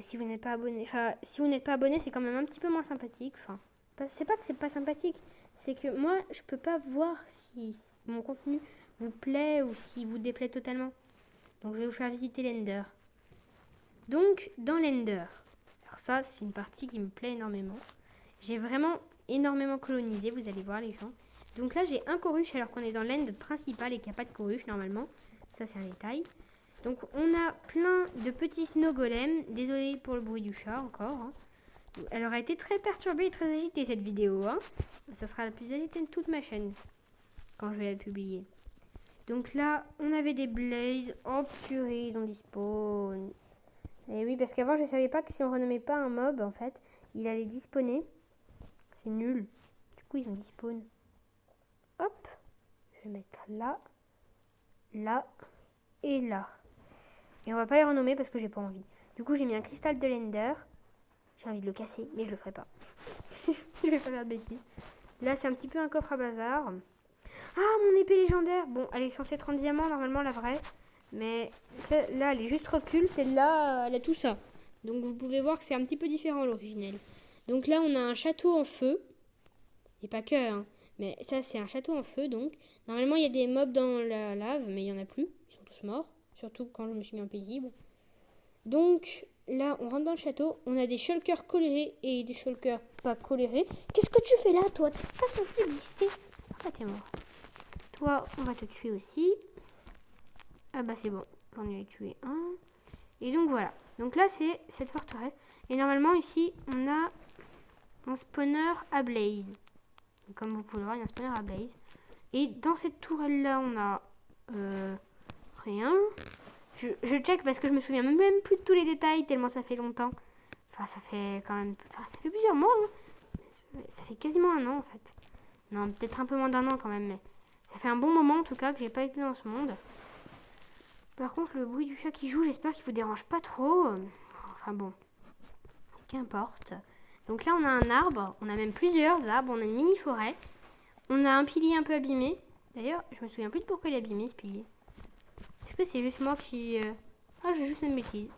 Si vous n'êtes pas abonné, si vous n'êtes pas abonné, c'est quand même un petit peu moins sympathique. C'est pas que c'est pas sympathique, c'est que moi, je peux pas voir si mon contenu vous plaît ou s'il vous déplaît totalement. Donc, je vais vous faire visiter l'Ender. Donc, dans l'Ender, alors ça, c'est une partie qui me plaît énormément. J'ai vraiment énormément colonisé, vous allez voir les gens. Donc là, j'ai un Coruche alors qu'on est dans l'end principal et qu'il n'y a pas de Coruche normalement. Ça, c'est un détail. Donc, on a plein de petits snow golems. Désolé pour le bruit du chat encore. Hein. Elle aura été très perturbée et très agitée cette vidéo. Hein. Ça sera la plus agitée de toute ma chaîne quand je vais la publier. Donc là, on avait des blazes. Oh purée, ils ont dispawn. Et oui, parce qu'avant, je ne savais pas que si on renommait pas un mob, en fait, il allait dispawner. C'est nul. Du coup, ils ont dispawn. Hop. Je vais mettre là, là et là. Et on va pas les renommer parce que j'ai pas envie. Du coup, j'ai mis un cristal de l'Ender. J'ai envie de le casser, mais je le ferai pas. Je vais pas faire de bêtises. Là, c'est un petit peu un coffre à bazar. Ah, mon épée légendaire. Bon, elle est censée être en diamant, normalement, la vraie. Mais là, elle est juste recul. Celle-là, elle a tout ça. Donc, vous pouvez voir que c'est un petit peu différent, l'originel. Donc là, on a un château en feu. Et pas que, hein. Mais ça, c'est un château en feu, donc. Normalement, il y a des mobs dans la lave, mais il n'y en a plus. Ils sont tous morts. Surtout quand je me suis mis en paisible. Donc, là, on rentre dans le château. On a des shulkers colérés et des shulkers pas colérés. Qu'est-ce que tu fais là, toi? T'es pas censé exister. Ah, t'es mort. Toi, on va te tuer aussi. Ah bah c'est bon. J'en ai tué un. Et donc, voilà. Donc là, c'est cette forteresse. Et normalement, ici, on a un spawner à blaze. Donc, comme vous pouvez le voir, il y a un spawner à blaze. Et dans cette tourelle-là, on a rien. Je check parce que je me souviens même plus de tous les détails tellement ça fait longtemps. Enfin, ça fait quand même... Enfin, ça fait plusieurs mois. Hein. Ça fait quasiment un an, en fait. Non, peut-être un peu moins d'un an quand même, mais... Ça fait un bon moment, en tout cas, que j'ai pas été dans ce monde. Par contre, le bruit du chat qui joue, j'espère qu'il vous dérange pas trop. Enfin bon. Qu'importe. Donc là, on a un arbre. On a même plusieurs arbres. On a une mini-forêt. On a un pilier un peu abîmé. D'ailleurs, je me souviens plus de pourquoi il est abîmé, ce pilier. Est-ce que c'est juste moi qui... Ah, j'ai juste une bêtise.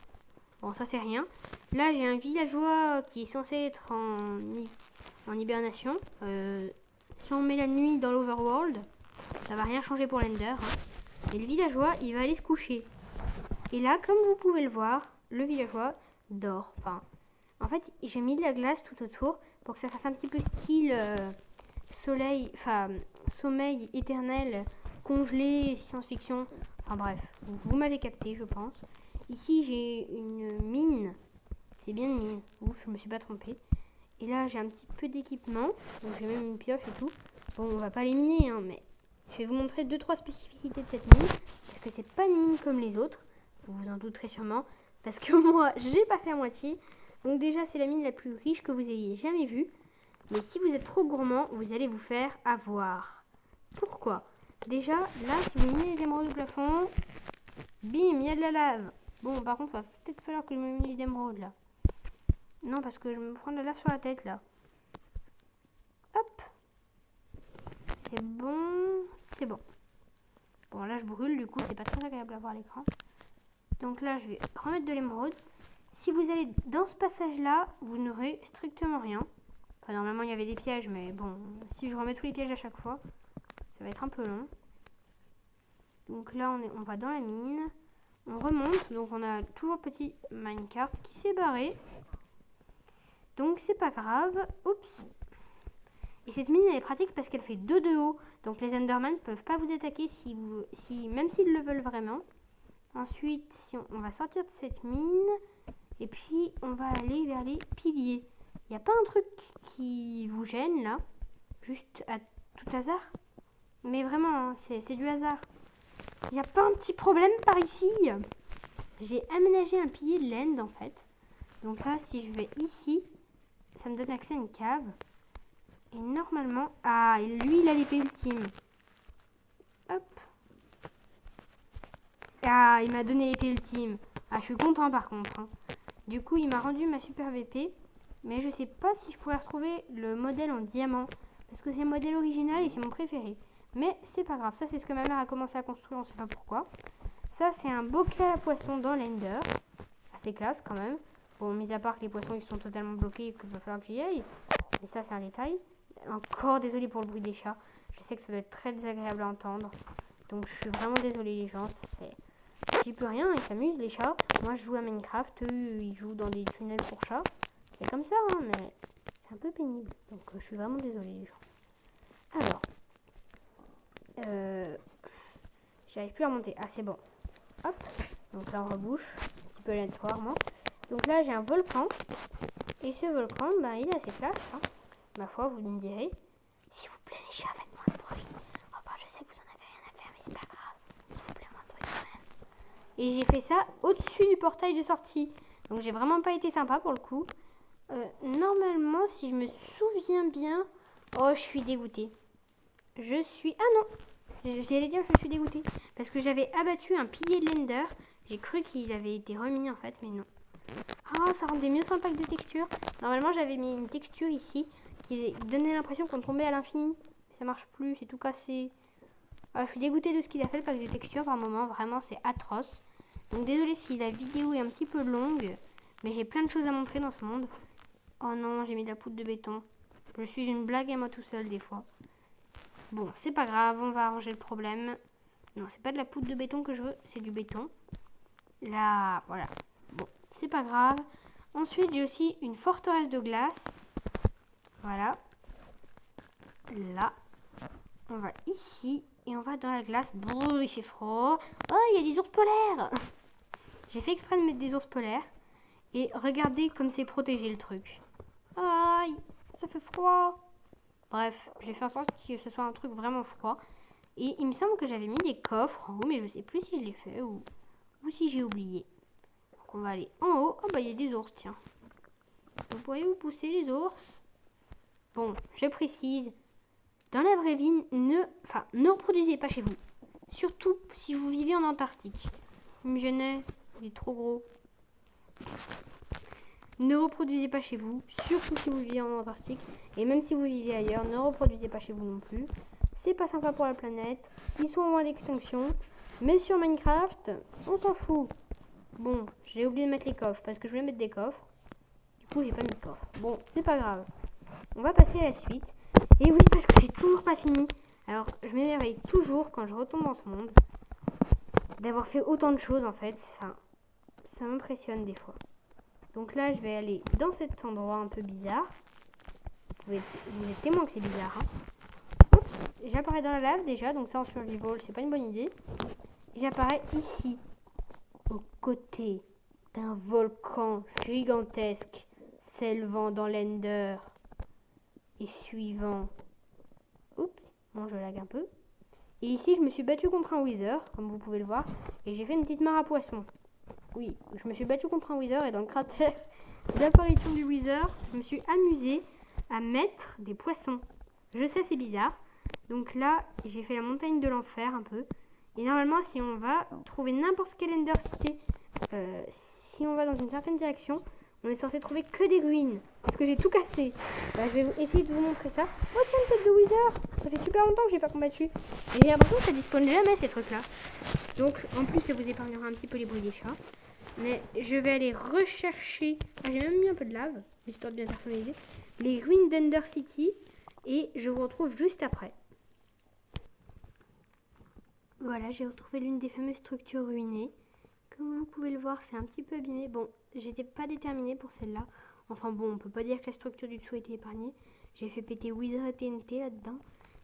Bon, ça, c'est rien. Là, j'ai un villageois qui est censé être en hibernation. Si on met la nuit dans l'overworld, ça va rien changer pour l'Ender. Hein. Et le villageois, il va aller se coucher. Et là, comme vous pouvez le voir, le villageois dort. Enfin, en fait, j'ai mis de la glace tout autour pour que ça fasse un petit peu style sommeil éternel, congelé, science-fiction. Enfin bref, vous m'avez capté, je pense. Ici, j'ai une mine. C'est bien une mine. Ouf, je me suis pas trompée. Et là, j'ai un petit peu d'équipement. Donc, j'ai même une pioche et tout. Bon, on va pas les miner, hein, mais je vais vous montrer 2-3 spécificités de cette mine. Parce que c'est pas une mine comme les autres. Vous vous en douterez sûrement. Parce que moi, j'ai pas fait la moitié. Donc déjà, c'est la mine la plus riche que vous ayez jamais vue. Mais si vous êtes trop gourmand, vous allez vous faire avoir. Pourquoi? Déjà, là, si vous minez les émeraudes au plafond, bim, il y a de la lave. Bon, par contre, il va peut-être falloir que je me mine les émeraudes, là. Non, parce que je me prends de la lave sur la tête, là. Hop. C'est bon. C'est bon. Bon, là, je brûle, du coup, c'est pas très agréable à voir à l'écran. Donc là, je vais remettre de l'émeraude. Si vous allez dans ce passage-là, vous n'aurez strictement rien. Enfin, normalement, il y avait des pièges, mais bon, si je remets tous les pièges à chaque fois, ça va être un peu long. Donc là, on va dans la mine. On remonte. Donc, on a toujours petit minecart qui s'est barré. Donc, c'est pas grave. Oups. Et cette mine, elle est pratique parce qu'elle fait 2 de haut. Donc, les Endermen ne peuvent pas vous attaquer même s'ils le veulent vraiment. Ensuite, on va sortir de cette mine. Et puis, on va aller vers les piliers. Il n'y a pas un truc qui vous gêne, là? Juste à tout hasard? Mais vraiment, hein, c'est du hasard. Il n'y a pas un petit problème par ici? J'ai aménagé un pilier de l'end, en fait. Donc là, si je vais ici, ça me donne accès à une cave. Et normalement... Ah, et lui, il a l'épée ultime. Ah, il m'a donné l'épée ultime. Ah, je suis content par contre. Hein. Du coup, il m'a rendu ma superbe épée. Mais je sais pas si je pourrais retrouver le modèle en diamant. Parce que c'est le modèle original et c'est mon préféré. Mais c'est pas grave. Ça, c'est ce que ma mère a commencé à construire. On sait pas pourquoi. Ça, c'est un bocal à poissons dans l'Ender. Assez classe quand même. Bon, mis à part que les poissons ils sont totalement bloqués et qu'il va falloir que j'y aille. Mais ça, c'est un détail. Encore désolé pour le bruit des chats. Je sais que ça doit être très désagréable à entendre. Donc, je suis vraiment désolée, les gens. J'y peux rien. Ils s'amusent, les chats. Moi, je joue à Minecraft. Eux, ils jouent dans des tunnels pour chats. C'est comme ça, hein, mais c'est un peu pénible. Donc, je suis vraiment désolée, les gens. Alors. J'arrive plus à remonter. Ah, c'est bon. Hop. Donc là, on rebouche. Un petit peu aléatoirement. Donc là, j'ai un volcan. Et ce volcan, ben, il est assez classe. Hein. Ma foi, vous me direz. S'il vous plaît, les chats, faites-moi le bruit. Enfin, je sais que vous en avez rien à faire, mais c'est pas grave. S'il vous plaît, moi le bruit quand même. Et j'ai fait ça au-dessus du portail de sortie. Donc, j'ai vraiment pas été sympa pour le coup. Normalement, si je me souviens bien... Oh, je suis dégoûtée. Je suis... Ah non, j'allais dire que je suis dégoûtée. Parce que j'avais abattu un pilier de l'Ender. J'ai cru qu'il avait été remis en fait, mais non. Ah, ça rendait mieux sans le pack de texture. Normalement, j'avais mis une texture ici qui donnait l'impression qu'on tombait à l'infini. Ça marche plus, c'est tout cassé. Ah, je suis dégoûtée de ce qu'il a fait, le pack de texture par moment. Vraiment, c'est atroce. Donc désolée si la vidéo est un petit peu longue. Mais j'ai plein de choses à montrer dans ce monde. Oh non, j'ai mis de la poudre de béton. Je suis une blague à moi tout seul des fois. Bon, c'est pas grave, on va arranger le problème. Non, c'est pas de la poudre de béton que je veux, c'est du béton. Là, voilà. Bon, c'est pas grave. Ensuite, j'ai aussi une forteresse de glace. Voilà. Là. On va ici et on va dans la glace. Brrr, il fait froid. Oh, il y a des ours polaires. J'ai fait exprès de mettre des ours polaires. Et regardez comme c'est protégé le truc. Aïe, ça fait froid. Bref, j'ai fait en sorte que ce soit un truc vraiment froid. Et il me semble que j'avais mis des coffres en haut, mais je ne sais plus si je l'ai fait ou si j'ai oublié. Donc on va aller en haut. Oh bah il y a des ours, tiens. Vous pourriez vous pousser les ours. Bon, je précise. Dans la vraie vie, ne reproduisez pas chez vous. Surtout si vous vivez en Antarctique. Il me gênait, il est trop gros. Ne reproduisez pas chez vous, surtout si vous vivez en Antarctique. Et même si vous vivez ailleurs, ne reproduisez pas chez vous non plus. C'est pas sympa pour la planète. Ils sont en voie d'extinction. Mais sur Minecraft, on s'en fout. Bon, j'ai oublié de mettre les coffres parce que je voulais mettre des coffres. Du coup, j'ai pas mis de coffres. Bon, c'est pas grave. On va passer à la suite. Et oui, parce que j'ai toujours pas fini. Alors, je m'émerveille toujours quand je retombe dans ce monde. D'avoir fait autant de choses en fait. Enfin, ça m'impressionne des fois. Donc là, je vais aller dans cet endroit un peu bizarre. Vous êtes témoin que c'est bizarre. Hein. J'apparais dans la lave déjà, donc ça en survival, c'est pas une bonne idée. J'apparais ici, aux côtés d'un volcan gigantesque s'élevant dans l'Ender et suivant. Oups, bon, je lag un peu. Et ici, je me suis battue contre un Wither, comme vous pouvez le voir, et j'ai fait une petite mare à poissons. Oui, je me suis battue contre un Wither et dans le cratère d'apparition du Wither, je me suis amusée à mettre des poissons. Je sais, c'est bizarre. Donc là, j'ai fait la montagne de l'enfer un peu. Et normalement, si on va trouver n'importe quelle Ender City, si on va dans une certaine direction, on est censé trouver que des ruines. Parce que j'ai tout cassé. Bah, je vais essayer de vous montrer ça. Oh tiens, une tête de Wither. Ça fait super longtemps que j'ai pas combattu. Et j'ai l'impression que ça dispone jamais ces trucs-là. Donc en plus, ça vous épargnera un petit peu les bruits des chats. Mais je vais aller rechercher. Ah, j'ai même mis un peu de lave, histoire de bien personnaliser. Les ruines d'Ender City. Et je vous retrouve juste après. Voilà, j'ai retrouvé l'une des fameuses structures ruinées. Comme vous pouvez le voir, c'est un petit peu abîmé. Bon, j'étais pas déterminée pour celle-là. Enfin bon, on peut pas dire que la structure du dessous a été épargnée. J'ai fait péter Wither et TNT là-dedans.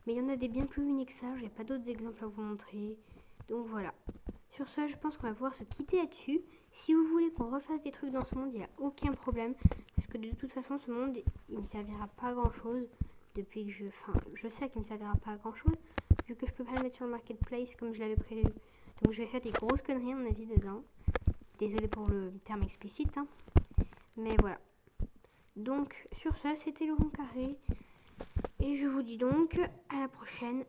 Mais il y en a des bien plus ruinés que ça. J'ai pas d'autres exemples à vous montrer. Donc voilà. Sur ce, je pense qu'on va pouvoir se quitter là-dessus. Si vous voulez qu'on refasse des trucs dans ce monde, il n'y a aucun problème. Parce que de toute façon, ce monde, il me servira pas à grand-chose. Depuis que je sais qu'il me servira pas à grand-chose. Vu que je peux pas le mettre sur le marketplace comme je l'avais prévu. Donc je vais faire des grosses conneries à mon avis dedans. Désolée pour le terme explicite. Hein. Mais voilà. Donc sur ça, c'était le rond carré. Et je vous dis donc à la prochaine.